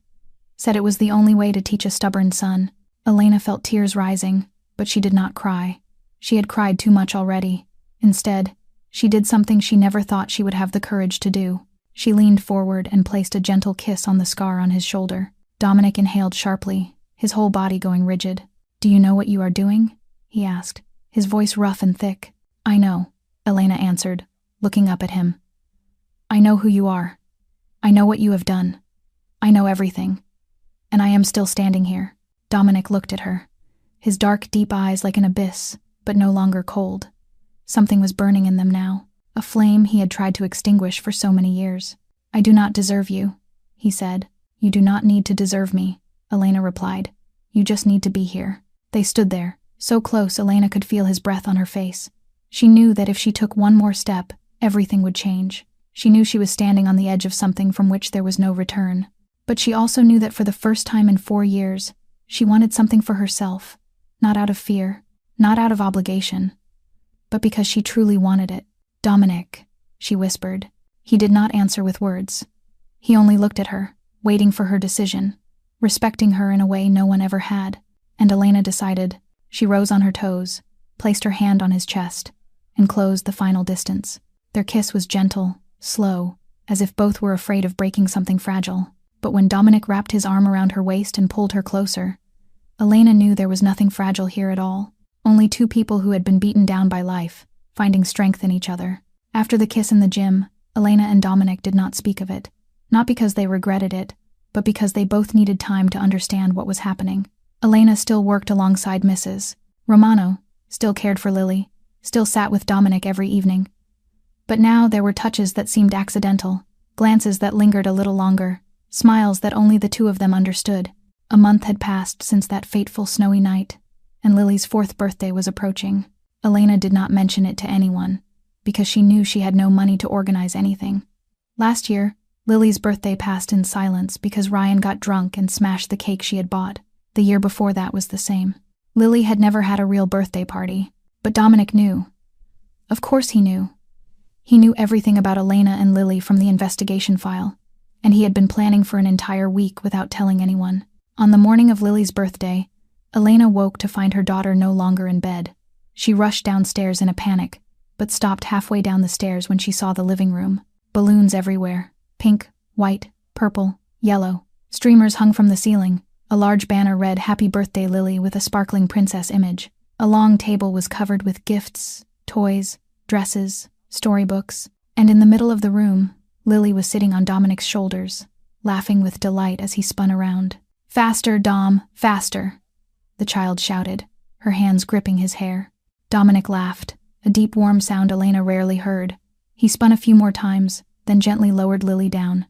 Said it was the only way to teach a stubborn son. Elena felt tears rising, but she did not cry. She had cried too much already. Instead, she did something she never thought she would have the courage to do. She leaned forward and placed a gentle kiss on the scar on his shoulder. Dominic inhaled sharply, his whole body going rigid. "Do you know what you are doing?" he asked, his voice rough and thick. "I know," Elena answered, looking up at him. "I know who you are. I know what you have done. I know everything. And I am still standing here." Dominic looked at her, his dark, deep eyes like an abyss, but no longer cold. Something was burning in them now, a flame he had tried to extinguish for so many years. "I do not deserve you," he said. "You do not need to deserve me," Elena replied. "You just need to be here." They stood there, so close Elena could feel his breath on her face. She knew that if she took one more step, everything would change. She knew she was standing on the edge of something from which there was no return. But she also knew that for the first time in 4 years, she wanted something for herself, not out of fear, not out of obligation, but because she truly wanted it. "Dominic," she whispered. He did not answer with words. He only looked at her, waiting for her decision, respecting her in a way no one ever had. And Elena decided. She rose on her toes, placed her hand on his chest, and closed the final distance. Their kiss was gentle, slow, as if both were afraid of breaking something fragile. But when Dominic wrapped his arm around her waist and pulled her closer, Elena knew there was nothing fragile here at all. Only two people who had been beaten down by life, finding strength in each other. After the kiss in the gym, Elena and Dominic did not speak of it. Not because they regretted it, but because they both needed time to understand what was happening. Elena still worked alongside Mrs. Romano, still cared for Lily, still sat with Dominic every evening. But now there were touches that seemed accidental, glances that lingered a little longer, smiles that only the two of them understood. A month had passed since that fateful snowy night, and Lily's 4th birthday was approaching. Elena did not mention it to anyone, because she knew she had no money to organize anything. Last year, Lily's birthday passed in silence because Ryan got drunk and smashed the cake she had bought. The year before that was the same. Lily had never had a real birthday party, but Dominic knew. Of course he knew. He knew everything about Elena and Lily from the investigation file, and he had been planning for an entire week without telling anyone. On the morning of Lily's birthday, Elena woke to find her daughter no longer in bed. She rushed downstairs in a panic, but stopped halfway down the stairs when she saw the living room. Balloons everywhere. Pink, white, purple, yellow. Streamers hung from the ceiling. A large banner read "Happy Birthday, Lily" with a sparkling princess image. A long table was covered with gifts, toys, dresses, storybooks, and in the middle of the room, Lily was sitting on Dominic's shoulders, laughing with delight as he spun around. "Faster, Dom, faster," the child shouted, her hands gripping his hair. Dominic laughed, a deep warm sound Elena rarely heard. He spun a few more times, then gently lowered Lily down.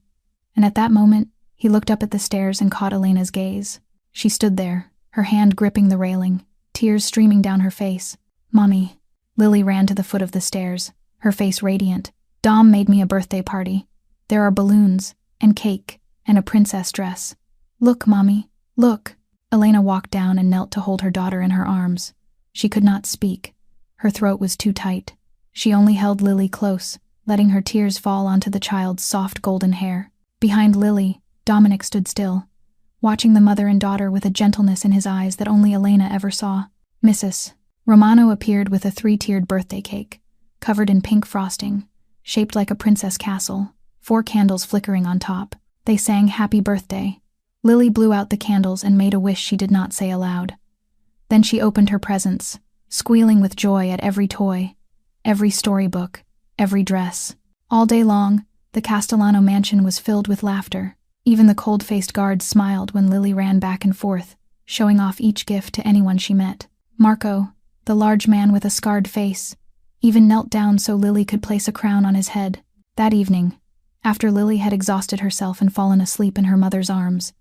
And at that moment, he looked up at the stairs and caught Elena's gaze. She stood there, her hand gripping the railing, tears streaming down her face. "Mommy." Lily ran to the foot of the stairs, her face radiant. "Dom made me a birthday party. There are balloons, and cake, and a princess dress. Look, Mommy, look." Elena walked down and knelt to hold her daughter in her arms. She could not speak. Her throat was too tight. She only held Lily close, letting her tears fall onto the child's soft golden hair. Behind Lily, Dominic stood still, watching the mother and daughter with a gentleness in his eyes that only Elena ever saw. Mrs. Romano appeared with a 3-tiered birthday cake, covered in pink frosting, shaped like a princess castle, 4 candles flickering on top. They sang "Happy Birthday." Lily blew out the candles and made a wish she did not say aloud. Then she opened her presents, squealing with joy at every toy, every storybook, every dress. All day long, the Castellano mansion was filled with laughter. Even the cold-faced guards smiled when Lily ran back and forth, showing off each gift to anyone she met. Marco, the large man with a scarred face, even knelt down so Lily could place a crown on his head. That evening, after Lily had exhausted herself and fallen asleep in her mother's arms,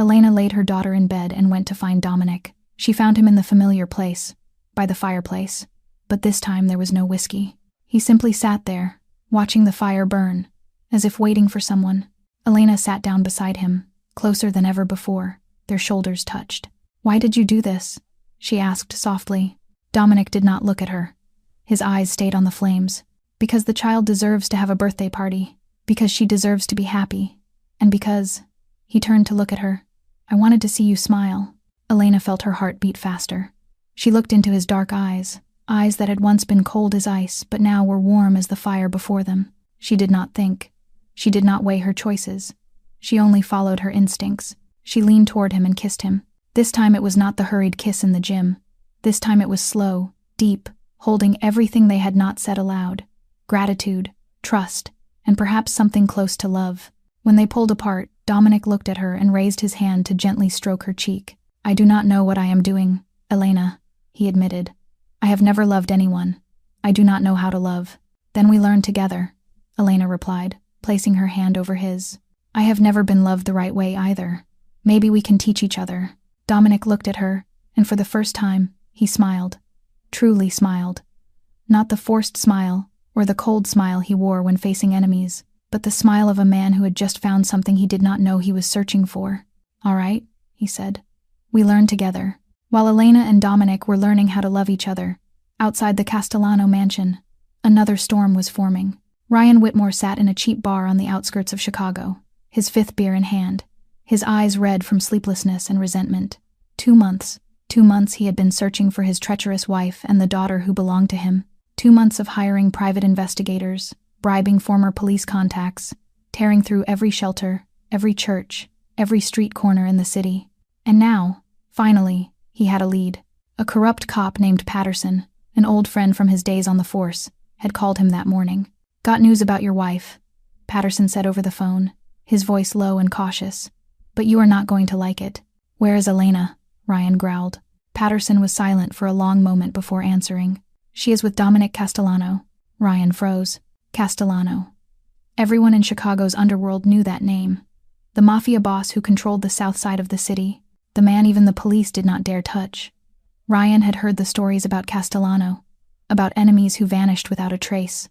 Elena laid her daughter in bed and went to find Dominic. She found him in the familiar place, by the fireplace, but this time there was no whiskey. He simply sat there, watching the fire burn, as if waiting for someone. Elena sat down beside him, closer than ever before, their shoulders touched. "Why did you do this?" she asked softly. Dominic did not look at her. His eyes stayed on the flames. "Because the child deserves to have a birthday party, because she deserves to be happy, and because—" He turned to look at her. "I wanted to see you smile." Elena felt her heart beat faster. She looked into his dark eyes, eyes that had once been cold as ice but now were warm as the fire before them. She did not think. She did not weigh her choices. She only followed her instincts. She leaned toward him and kissed him. This time it was not the hurried kiss in the gym. This time it was slow, deep, holding everything they had not said aloud. Gratitude, trust, and perhaps something close to love. When they pulled apart, Dominic looked at her and raised his hand to gently stroke her cheek. "I do not know what I am doing, Elena," he admitted. "I have never loved anyone. I do not know how to love." "Then we learn together," Elena replied, placing her hand over his. "I have never been loved the right way either. Maybe we can teach each other." Dominic looked at her, and for the first time, he smiled. Truly smiled. Not the forced smile, or the cold smile he wore when facing enemies, but the smile of a man who had just found something he did not know he was searching for. "All right," he said. "We learn together." While Elena and Dominic were learning how to love each other, outside the Castellano mansion, another storm was forming. Ryan Whitmore sat in a cheap bar on the outskirts of Chicago, his 5th beer in hand, his eyes red from sleeplessness and resentment. 2 months. 2 months he had been searching for his treacherous wife and the daughter who belonged to him. 2 months of hiring private investigators, bribing former police contacts, tearing through every shelter, every church, every street corner in the city. And now, finally, he had a lead. A corrupt cop named Patterson, an old friend from his days on the force, had called him that morning. "Got news about your wife," Patterson said over the phone, his voice low and cautious. "But you are not going to like it." "Where is Elena?" Ryan growled. Patterson was silent for a long moment before answering. "She is with Dominic Castellano." Ryan froze. Castellano. Everyone in Chicago's underworld knew that name. The Mafia boss who controlled the south side of the city. The man even the police did not dare touch. Ryan had heard the stories about Castellano, about enemies who vanished without a trace,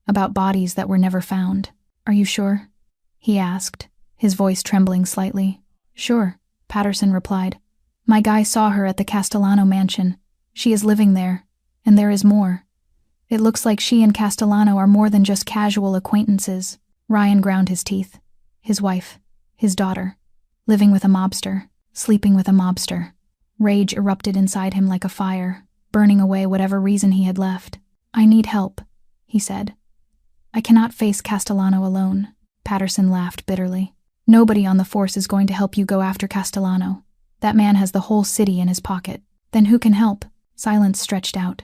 about bodies that were never found. "Are you sure?" he asked, his voice trembling slightly. "Sure," Patterson replied. "My guy saw her at the Castellano mansion. She is living there, and there is more. It looks like she and Castellano are more than just casual acquaintances." Ryan ground his teeth. His wife, his daughter, living with a mobster, sleeping with a mobster. Rage erupted inside him like a fire, burning away whatever reason he had left. "I need help," he said. "I cannot face Castellano alone." Patterson laughed bitterly. "Nobody on the force is going to help you go after Castellano. That man has the whole city in his pocket." "Then who can help?" Silence stretched out.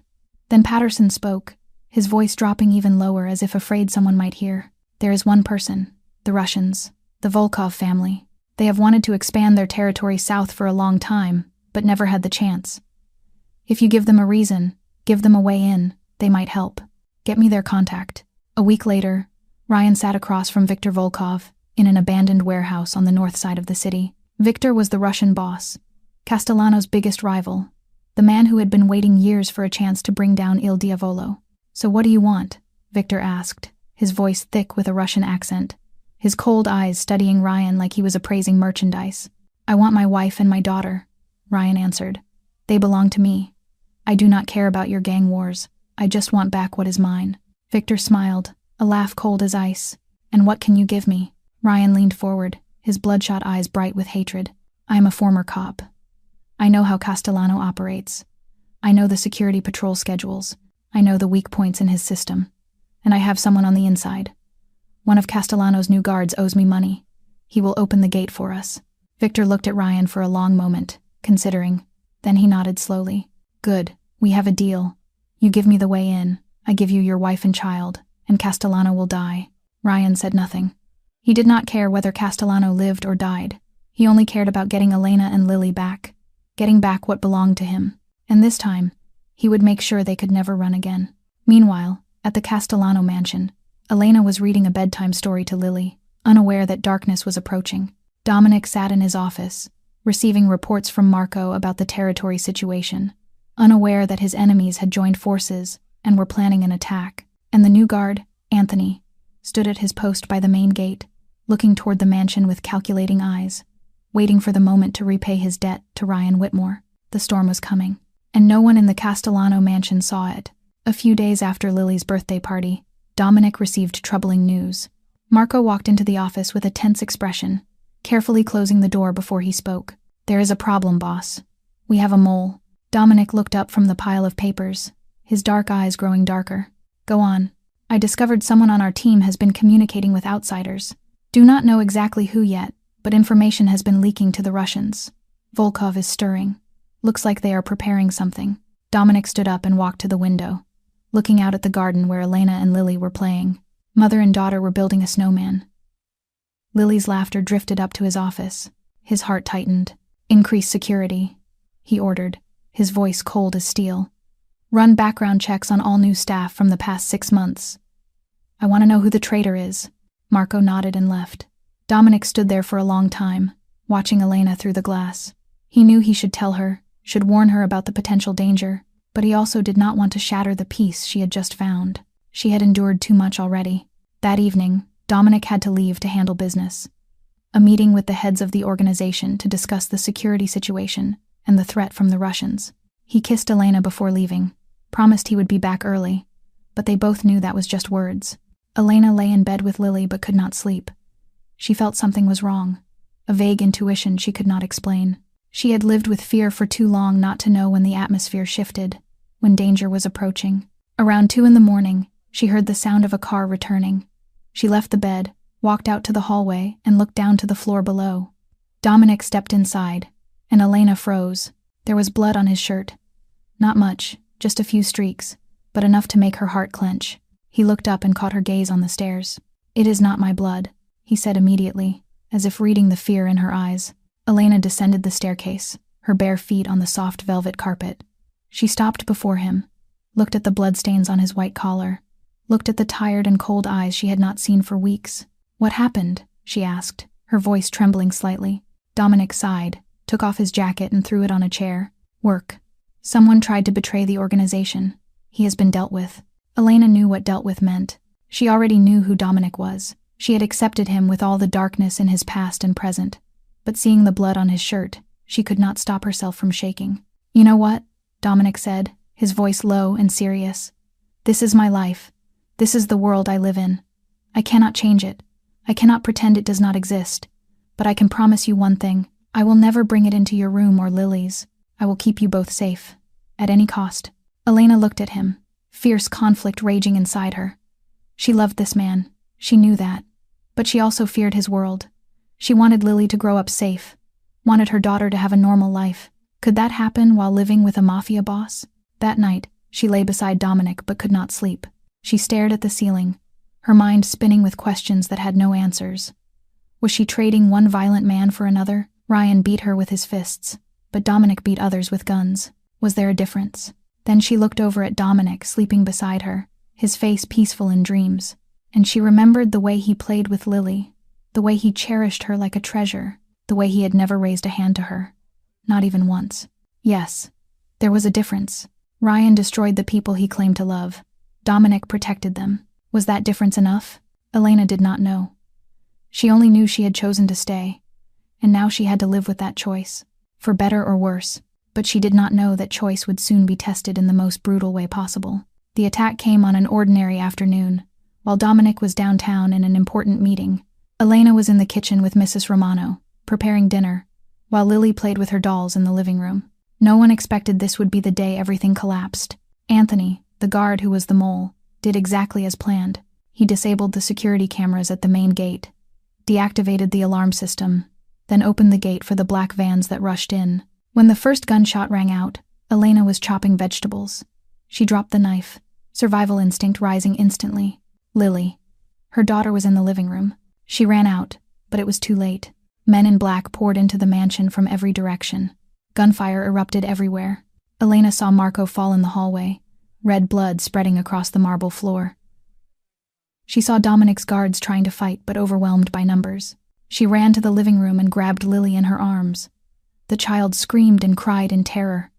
Then Patterson spoke, his voice dropping even lower as if afraid someone might hear. "There is one person, the Russians, the Volkov family. They have wanted to expand their territory south for a long time, but never had the chance. If you give them a reason, give them a way in, they might help. Get me their contact." A week later, Ryan sat across from Viktor Volkov in an abandoned warehouse on the north side of the city. Viktor was the Russian boss, Castellano's biggest rival, the man who had been waiting years for a chance to bring down Il Diavolo. "So what do you want?" Viktor asked, his voice thick with a Russian accent, his cold eyes studying Ryan like he was appraising merchandise. "I want my wife and my daughter," Ryan answered. "They belong to me. I do not care about your gang wars. I just want back what is mine." Viktor smiled, a laugh cold as ice. "And what can you give me?" Ryan leaned forward, his bloodshot eyes bright with hatred. "I am a former cop. I know how Castellano operates. I know the security patrol schedules. I know the weak points in his system. And I have someone on the inside. One of Castellano's new guards owes me money. He will open the gate for us." Viktor looked at Ryan for a long moment, considering. Then he nodded slowly. "Good, we have a deal. You give me the way in, I give you your wife and child, and Castellano will die." Ryan said nothing. He did not care whether Castellano lived or died. He only cared about getting Elena and Lily back, getting back what belonged to him. And this time, he would make sure they could never run again. Meanwhile, at the Castellano mansion, Elena was reading a bedtime story to Lily, unaware that darkness was approaching. Dominic sat in his office, receiving reports from Marco about the territory situation, unaware that his enemies had joined forces and were planning an attack. And the new guard, Anthony, stood at his post by the main gate, looking toward the mansion with calculating eyes, waiting for the moment to repay his debt to Ryan Whitmore. The storm was coming, and no one in the Castellano mansion saw it. A few days after Lily's birthday party, Dominic received troubling news. Marco walked into the office with a tense expression, carefully closing the door before he spoke. "There is a problem, boss. We have a mole." Dominic looked up from the pile of papers, his dark eyes growing darker. "Go on." "I discovered someone on our team has been communicating with outsiders. Do not know exactly who yet, but information has been leaking to the Russians. Volkov is stirring. Looks like they are preparing something." Dominic stood up and walked to the window, looking out at the garden where Elena and Lily were playing. Mother and daughter were building a snowman. Lily's laughter drifted up to his office. His heart tightened. "Increase security," he ordered, his voice cold as steel. "Run background checks on all new staff from the past 6 months. I want to know who the traitor is." Marco nodded and left. Dominic stood there for a long time, watching Elena through the glass. He knew he should tell her, should warn her about the potential danger, but he also did not want to shatter the peace she had just found. She had endured too much already. That evening, Dominic had to leave to handle business. A meeting with the heads of the organization to discuss the security situation and the threat from the Russians. He kissed Elena before leaving, promised he would be back early, but they both knew that was just words. Elena lay in bed with Lily but could not sleep. She felt something was wrong, a vague intuition she could not explain. She had lived with fear for too long not to know when the atmosphere shifted, when danger was approaching. Around 2 a.m, she heard the sound of a car returning. She left the bed, walked out to the hallway, and looked down to the floor below. Dominic stepped inside, and Elena froze. There was blood on his shirt. Not much, just a few streaks, but enough to make her heart clench. He looked up and caught her gaze on the stairs. "It is not my blood," he said immediately, as if reading the fear in her eyes. Elena descended the staircase, her bare feet on the soft velvet carpet. She stopped before him, looked at the bloodstains on his white collar, looked at the tired and cold eyes she had not seen for weeks. "What happened?" she asked, her voice trembling slightly. Dominic sighed, took off his jacket and threw it on a chair. "Work. Someone tried to betray the organization. He has been dealt with." Elena knew what dealt with meant. She already knew who Dominic was. She had accepted him with all the darkness in his past and present. But seeing the blood on his shirt, she could not stop herself from shaking. "You know what?" Dominic said, his voice low and serious. "This is my life. This is the world I live in. I cannot change it. I cannot pretend it does not exist. But I can promise you one thing. I will never bring it into your room or Lily's. I will keep you both safe. At any cost. Elena looked at him, fierce conflict raging inside her. She loved this man, she knew that. But she also feared his world. She wanted Lily to grow up safe, wanted her daughter to have a normal life. Could that happen while living with a mafia boss? That night, she lay beside Dominic but could not sleep. She stared at the ceiling, her mind spinning with questions that had no answers. Was she trading one violent man for another? Ryan beat her with his fists, but Dominic beat others with guns. Was there a difference? Then she looked over at Dominic sleeping beside her, his face peaceful in dreams, and she remembered the way he played with Lily, the way he cherished her like a treasure, the way he had never raised a hand to her. Not even once. Yes, there was a difference. Ryan destroyed the people he claimed to love. Dominic protected them. Was that difference enough? Elena did not know. She only knew she had chosen to stay, and now she had to live with that choice, for better or worse. But she did not know that choice would soon be tested in the most brutal way possible. The attack came on an ordinary afternoon. While Dominic was downtown in an important meeting, Elena was in the kitchen with Mrs. Romano, preparing dinner, while Lily played with her dolls in the living room. No one expected this would be the day everything collapsed. Anthony, the guard who was the mole, did exactly as planned. He disabled the security cameras at the main gate, deactivated the alarm system, then opened the gate for the black vans that rushed in. When the first gunshot rang out, Elena was chopping vegetables. She dropped the knife, survival instinct rising instantly. Lily. Her daughter was in the living room. She ran out, but it was too late. Men in black poured into the mansion from every direction. Gunfire erupted everywhere. Elena saw Marco fall in the hallway, red blood spreading across the marble floor. She saw Dominic's guards trying to fight but overwhelmed by numbers. She ran to the living room and grabbed Lily in her arms. The child screamed and cried in terror.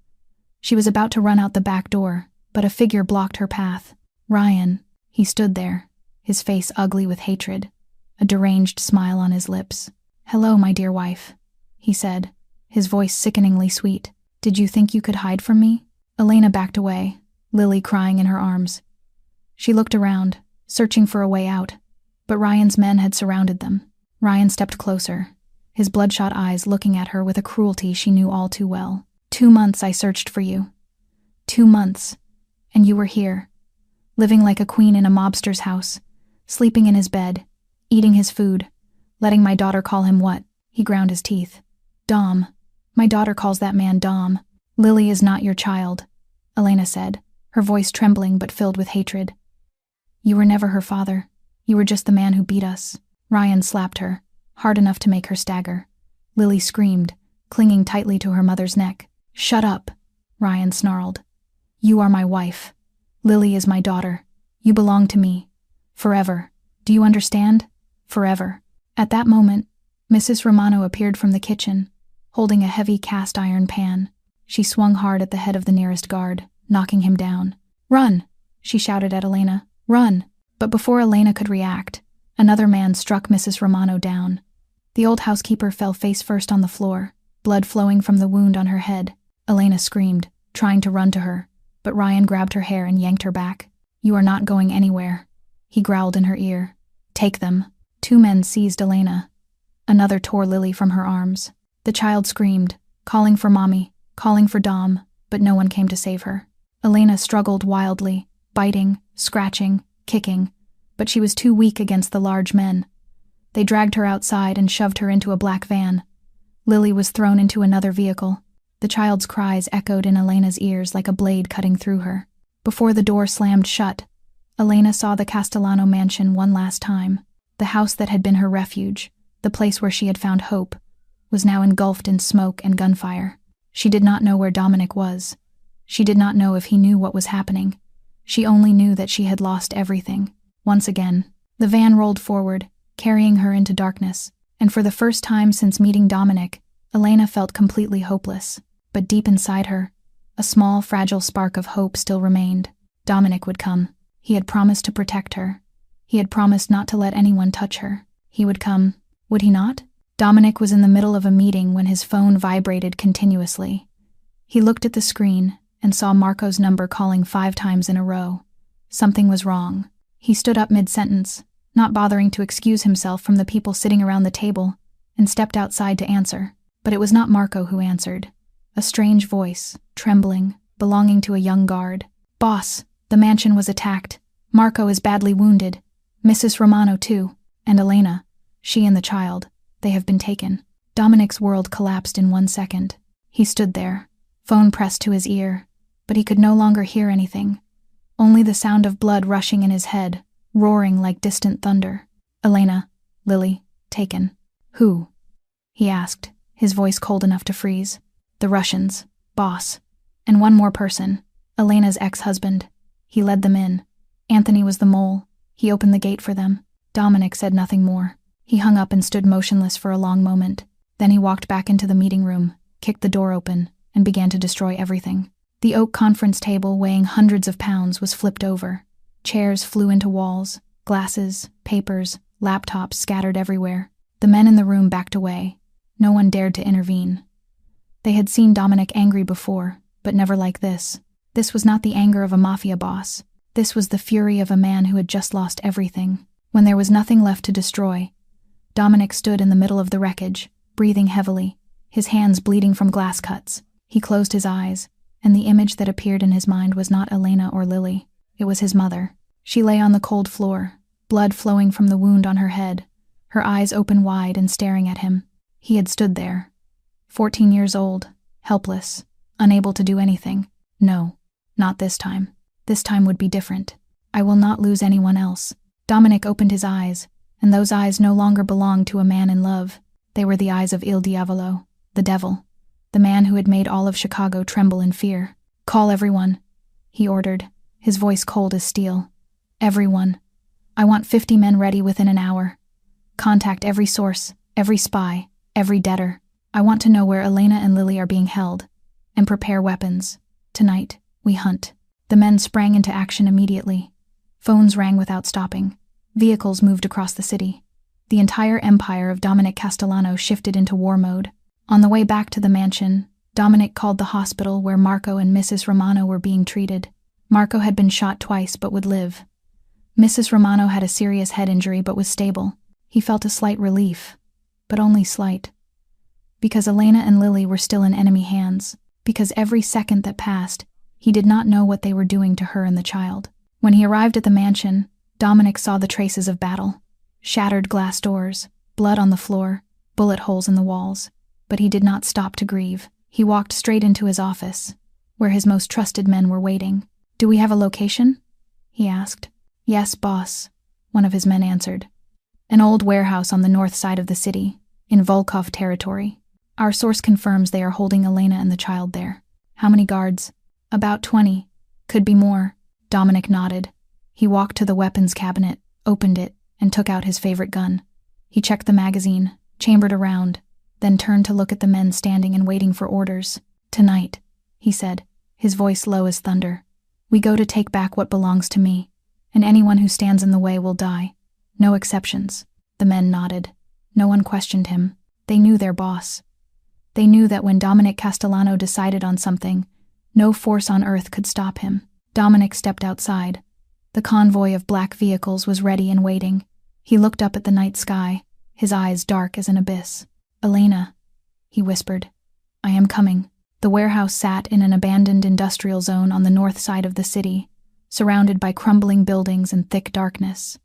She was about to run out the back door, but a figure blocked her path. Ryan. He stood there, his face ugly with hatred, a deranged smile on his lips. "Hello, my dear wife," he said, his voice sickeningly sweet. "Did you think you could hide from me?" Elena backed away, Lily crying in her arms. She looked around, searching for a way out, but Ryan's men had surrounded them. Ryan stepped closer, his bloodshot eyes looking at her with a cruelty she knew all too well. 2 months I searched for you. 2 months, and you were here, living like a queen in a mobster's house, sleeping in his bed, eating his food, letting my daughter call him what? He ground his teeth. Dom. My daughter calls that man Dom. Lily is not your child, Elena said, her voice trembling but filled with hatred. You were never her father. You were just the man who beat us. Ryan slapped her, hard enough to make her stagger. Lily screamed, clinging tightly to her mother's neck. Shut up, Ryan snarled. You are my wife. Lily is my daughter. You belong to me. Forever. Do you understand? Forever. At that moment, Mrs. Romano appeared from the kitchen, holding a heavy cast-iron pan. She swung hard at the head of the nearest guard, knocking him down. Run! She shouted at Elena. Run! But before Elena could react, another man struck Mrs. Romano down. The old housekeeper fell face first on the floor, blood flowing from the wound on her head. Elena screamed, trying to run to her, but Ryan grabbed her hair and yanked her back. You are not going anywhere, he growled in her ear. Take them. 2 men seized Elena. Another tore Lily from her arms. The child screamed, calling for mommy, calling for Dom, but no one came to save her. Elena struggled wildly, biting, scratching, kicking, but she was too weak against the large men. They dragged her outside and shoved her into a black van. Lily was thrown into another vehicle. The child's cries echoed in Elena's ears like a blade cutting through her. Before the door slammed shut, Elena saw the Castellano mansion one last time. The house that had been her refuge, the place where she had found hope, was now engulfed in smoke and gunfire. She did not know where Dominic was. She did not know if he knew what was happening. She only knew that she had lost everything. Once again, the van rolled forward, carrying her into darkness, and for the first time since meeting Dominic, Elena felt completely hopeless. But deep inside her, a small, fragile spark of hope still remained. Dominic would come. He had promised to protect her. He had promised not to let anyone touch her. He would come. Would he not? Dominic was in the middle of a meeting when his phone vibrated continuously. He looked at the screen and saw Marco's number calling 5 times in a row. Something was wrong. He stood up mid-sentence, not bothering to excuse himself from the people sitting around the table, and stepped outside to answer. But it was not Marco who answered. A strange voice, trembling, belonging to a young guard. "Boss, the mansion was attacked. Marco is badly wounded. Mrs. Romano too. And Elena, she and the child, they have been taken." Dominic's world collapsed in 1 second. He stood there, phone pressed to his ear, but he could no longer hear anything. Only the sound of blood rushing in his head, roaring like distant thunder. "Elena, Lily, taken." "Who?" he asked, his voice cold enough to freeze. "The Russians, boss. And one more person, Elena's ex-husband. He led them in. Anthony was the mole. He opened the gate for them." Dominic said nothing more. He hung up and stood motionless for a long moment. Then he walked back into the meeting room, kicked the door open, and began to destroy everything. The oak conference table, weighing hundreds of pounds, was flipped over. Chairs flew into walls, glasses, papers, laptops scattered everywhere. The men in the room backed away. No one dared to intervene. They had seen Dominic angry before, but never like this. This was not the anger of a mafia boss. This was the fury of a man who had just lost everything. When there was nothing left to destroy, Dominic stood in the middle of the wreckage, breathing heavily, his hands bleeding from glass cuts. He closed his eyes, and the image that appeared in his mind was not Elena or Lily. It was his mother. She lay on the cold floor, blood flowing from the wound on her head, her eyes open wide and staring at him. He had stood there, 14 years old, helpless, unable to do anything. No, not this time. This time would be different. "I will not lose anyone else." Dominic opened his eyes, and those eyes no longer belonged to a man in love. They were the eyes of Il Diavolo, the devil, the man who had made all of Chicago tremble in fear. "Call everyone," he ordered, his voice cold as steel. "Everyone. I want 50 men ready within an hour. Contact every source, every spy, every debtor. I want to know where Elena and Lily are being held. And prepare weapons. Tonight, we hunt." The men sprang into action immediately. Phones rang without stopping. Vehicles moved across the city. The entire empire of Dominic Castellano shifted into war mode. On the way back to the mansion, Dominic called the hospital where Marco and Mrs. Romano were being treated. Marco had been shot twice but would live. Mrs. Romano had a serious head injury but was stable. He felt a slight relief, but only slight. Because Elena and Lily were still in enemy hands. Because every second that passed, he did not know what they were doing to her and the child. When he arrived at the mansion, Dominic saw the traces of battle. Shattered glass doors, blood on the floor, bullet holes in the walls. But he did not stop to grieve. He walked straight into his office, where his most trusted men were waiting. "Do we have a location?" he asked. "Yes, boss," one of his men answered. "An old warehouse on the north side of the city, in Volkov territory. Our source confirms they are holding Elena and the child there." "How many guards?" "About 20. Could be more." Dominic nodded. He walked to the weapons cabinet, opened it, and took out his favorite gun. He checked the magazine, chambered around, then turned to look at the men standing and waiting for orders. "Tonight," he said, his voice low as thunder, "we go to take back what belongs to me, and anyone who stands in the way will die. No exceptions." The men nodded. No one questioned him. They knew their boss. They knew that when Dominic Castellano decided on something, no force on earth could stop him. Dominic stepped outside. The convoy of black vehicles was ready and waiting. He looked up at the night sky, his eyes dark as an abyss. "Elena," he whispered, "I am coming." The warehouse sat in an abandoned industrial zone on the north side of the city, surrounded by crumbling buildings and thick darkness.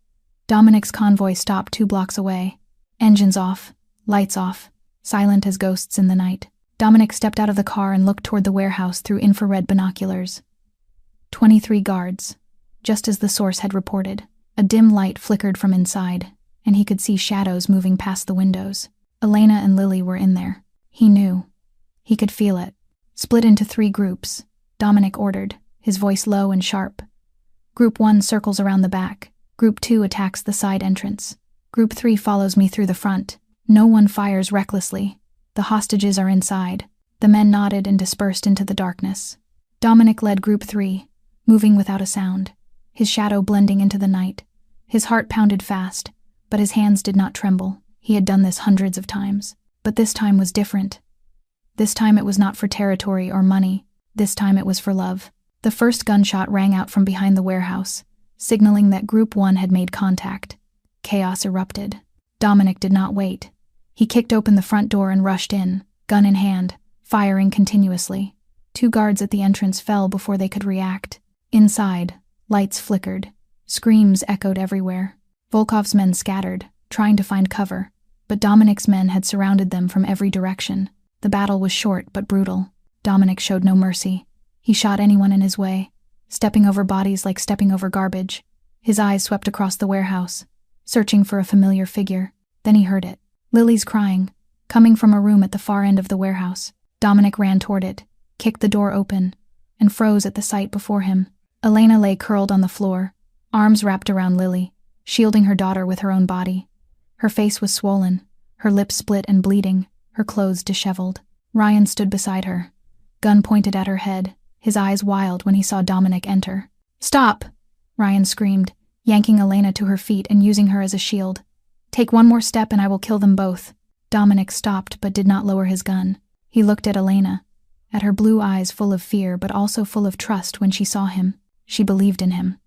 Dominic's convoy stopped 2 blocks away. Engines off, lights off, silent as ghosts in the night. Dominic stepped out of the car and looked toward the warehouse through infrared binoculars. 23 guards, just as the source had reported. A dim light flickered from inside, and he could see shadows moving past the windows. Elena and Lily were in there. He knew. He could feel it. "Split into 3 groups," Dominic ordered, his voice low and sharp. "Group 1 circles around the back. Group 2 attacks the side entrance. Group 3 follows me through the front. No one fires recklessly. The hostages are inside." The men nodded and dispersed into the darkness. Dominic led Group 3, moving without a sound, his shadow blending into the night. His heart pounded fast, but his hands did not tremble. He had done this hundreds of times. But this time was different. This time it was not for territory or money. This time it was for love. The first gunshot rang out from behind the warehouse, signaling that Group 1 had made contact. Chaos erupted. Dominic did not wait. He kicked open the front door and rushed in, gun in hand, firing continuously. 2 guards at the entrance fell before they could react. Inside, lights flickered. Screams echoed everywhere. Volkov's men scattered, trying to find cover, but Dominik's men had surrounded them from every direction. The battle was short but brutal. Dominik showed no mercy. He shot anyone in his way, stepping over bodies like stepping over garbage. His eyes swept across the warehouse, searching for a familiar figure. Then he heard it. Lily's crying, coming from a room at the far end of the warehouse. Dominik ran toward it, kicked the door open, and froze at the sight before him. Elena lay curled on the floor, arms wrapped around Lily, shielding her daughter with her own body. Her face was swollen, her lips split and bleeding, her clothes disheveled. Ryan stood beside her, gun pointed at her head, his eyes wild when he saw Dominik enter. "Stop!" Ryan screamed, yanking Elena to her feet and using her as a shield. "Take one more step and I will kill them both." Dominik stopped but did not lower his gun. He looked at Elena, at her blue eyes full of fear but also full of trust when she saw him. She believed in him.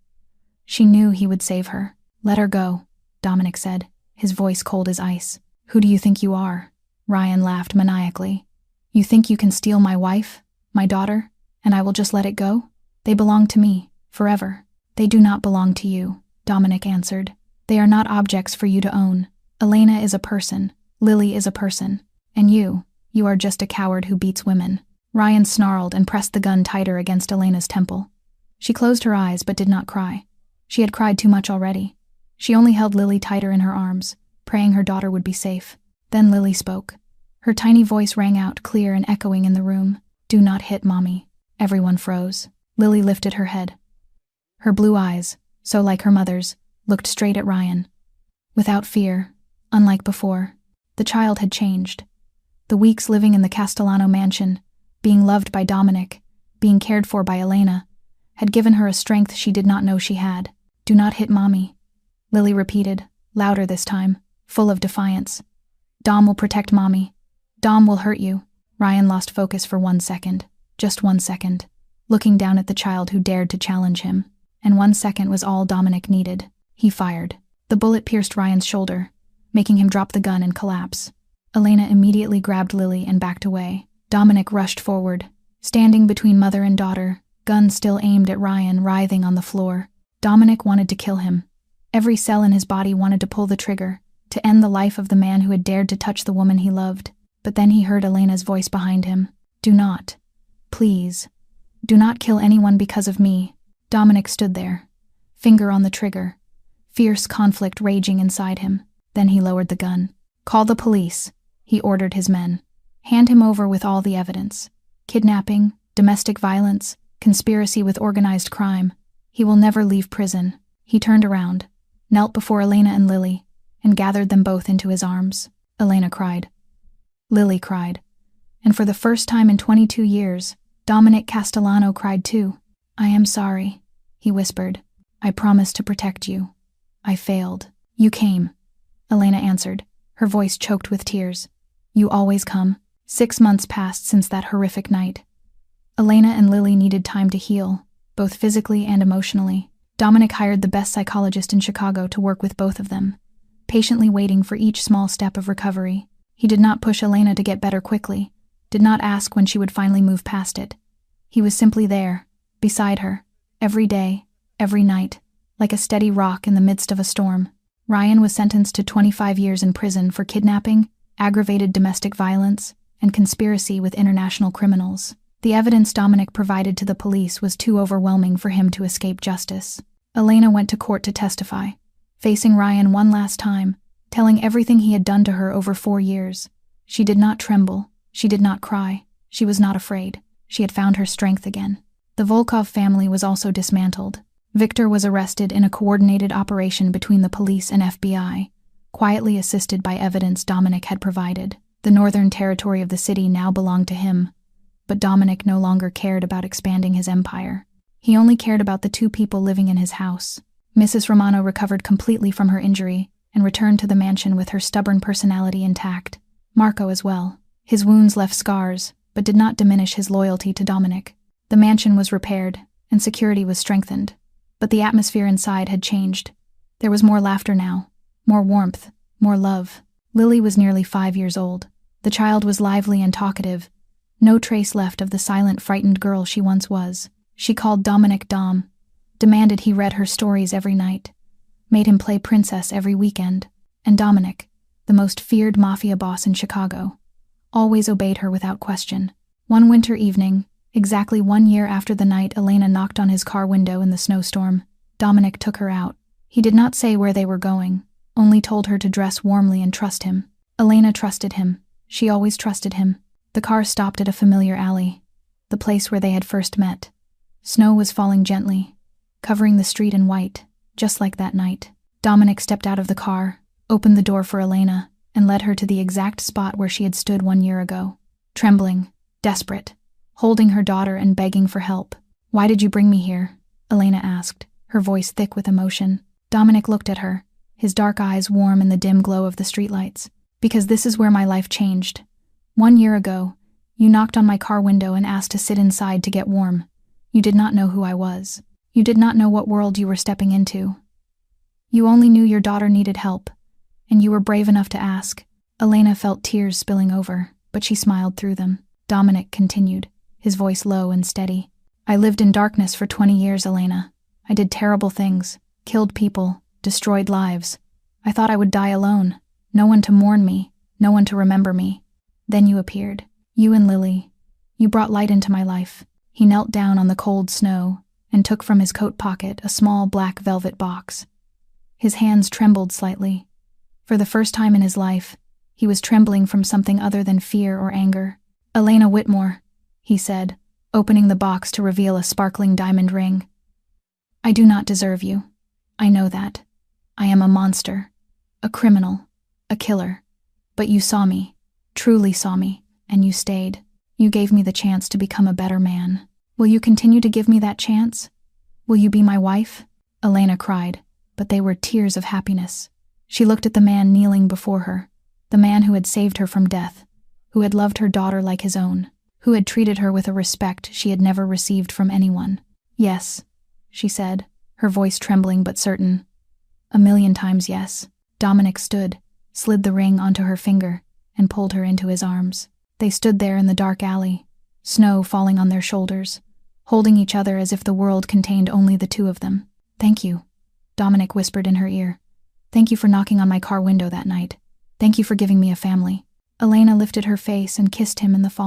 She knew he would save her. "Let her go," Dominik said, his voice cold as ice. "Who do you think you are?" Ryan laughed maniacally. "You think you can steal my wife, my daughter, and I will just let it go? They belong to me, forever." "They do not belong to you," Dominik answered. "They are not objects for you to own. Elena is a person, Lily is a person, and you are just a coward who beats women." Ryan snarled and pressed the gun tighter against Elena's temple. She closed her eyes but did not cry. She had cried too much already. She only held Lily tighter in her arms, praying her daughter would be safe. Then Lily spoke. Her tiny voice rang out clear and echoing in the room. "Do not hit Mommy." Everyone froze. Lily lifted her head. Her blue eyes, so like her mother's, looked straight at Ryan. Without fear, unlike before, the child had changed. The weeks living in the Castellano mansion, being loved by Dominik, being cared for by Elena, had given her a strength she did not know she had. "Do not hit Mommy," Lily repeated, louder this time, full of defiance. "Dom will protect Mommy. Dom will hurt you." Ryan lost focus for 1 second, just 1 second, looking down at the child who dared to challenge him. And 1 second was all Dominik needed. He fired. The bullet pierced Ryan's shoulder, making him drop the gun and collapse. Elena immediately grabbed Lily and backed away. Dominik rushed forward, standing between mother and daughter, gun still aimed at Ryan, writhing on the floor. Dominik wanted to kill him. Every cell in his body wanted to pull the trigger, to end the life of the man who had dared to touch the woman he loved. But then he heard Elena's voice behind him. "Do not. Please. Do not kill anyone because of me." Dominik stood there, finger on the trigger, fierce conflict raging inside him. Then he lowered the gun. "Call the police," he ordered his men. "Hand him over with all the evidence. Kidnapping, domestic violence, conspiracy with organized crime. He will never leave prison." He turned around, knelt before Elena and Lily, and gathered them both into his arms. Elena cried. Lily cried. And for the first time in 22 years, Dominik Castellano cried too. "I am sorry," he whispered. "I promised to protect you. I failed." "You came," Elena answered, her voice choked with tears. "You always come." 6 months passed since that horrific night. Elena and Lily needed time to heal, both physically and emotionally. Dominik hired the best psychologist in Chicago to work with both of them, patiently waiting for each small step of recovery. He did not push Elena to get better quickly, did not ask when she would finally move past it. He was simply there, beside her, every day, every night, like a steady rock in the midst of a storm. Ryan was sentenced to 25 years in prison for kidnapping, aggravated domestic violence, and conspiracy with international criminals. The evidence Dominik provided to the police was too overwhelming for him to escape justice. Elena went to court to testify, facing Ryan one last time, telling everything he had done to her over 4 years. She did not tremble, she did not cry, she was not afraid. She had found her strength again. The Volkov family was also dismantled. Victor was arrested in a coordinated operation between the police and FBI, quietly assisted by evidence Dominik had provided. The northern territory of the city now belonged to him, but Dominik no longer cared about expanding his empire. He only cared about the 2 people living in his house. Mrs. Romano recovered completely from her injury and returned to the mansion with her stubborn personality intact. Marco as well. His wounds left scars, but did not diminish his loyalty to Dominik. The mansion was repaired, and security was strengthened. But the atmosphere inside had changed. There was more laughter now, more warmth, more love. Lily was nearly 5 years old. The child was lively and talkative, No trace left of the silent, frightened girl she once was. She called Dominic Dom, demanded he read her stories every night, made him play princess every weekend, and Dominic, the most feared mafia boss in Chicago, always obeyed her without question. One winter evening, exactly 1 year after the night Elena knocked on his car window in the snowstorm, Dominic took her out. He did not say where they were going, only told her to dress warmly and trust him. Elena trusted him. She always trusted him. The car stopped at a familiar alley, the place where they had first met. Snow was falling gently, covering the street in white, just like that night. Dominic stepped out of the car, opened the door for Elena, and led her to the exact spot where she had stood 1 year ago. Trembling, desperate, holding her daughter and begging for help. "Why did you bring me here?" Elena asked, her voice thick with emotion. Dominic looked at her, his dark eyes warm in the dim glow of the streetlights. "Because this is where my life changed. 1 year ago, you knocked on my car window and asked to sit inside to get warm. You did not know who I was. You did not know what world you were stepping into. You only knew your daughter needed help, and you were brave enough to ask." Elena felt tears spilling over, but she smiled through them. Dominic continued, his voice low and steady. "I lived in darkness for 20 years, Elena. I did terrible things, killed people, destroyed lives. I thought I would die alone. No one to mourn me, no one to remember me. Then you appeared. You and Lily. You brought light into my life." He knelt down on the cold snow and took from his coat pocket a small black velvet box. His hands trembled slightly. For the first time in his life, he was trembling from something other than fear or anger. "Elena Whitmore," he said, opening the box to reveal a sparkling diamond ring. "I do not deserve you. I know that. I am a monster, a criminal, a killer. But you saw me, truly saw me, and you stayed. You gave me the chance to become a better man. Will you continue to give me that chance? Will you be my wife?" Elena cried, but they were tears of happiness. She looked at the man kneeling before her, the man who had saved her from death, who had loved her daughter like his own, who had treated her with a respect she had never received from anyone. "Yes," she said, her voice trembling but certain. "A million times yes." Dominic stood, slid the ring onto her finger, and pulled her into his arms. They stood there in the dark alley, snow falling on their shoulders, holding each other as if the world contained only the two of them. "Thank you," Dominic whispered in her ear. "Thank you for knocking on my car window that night. Thank you for giving me a family." Elena lifted her face and kissed him in the falling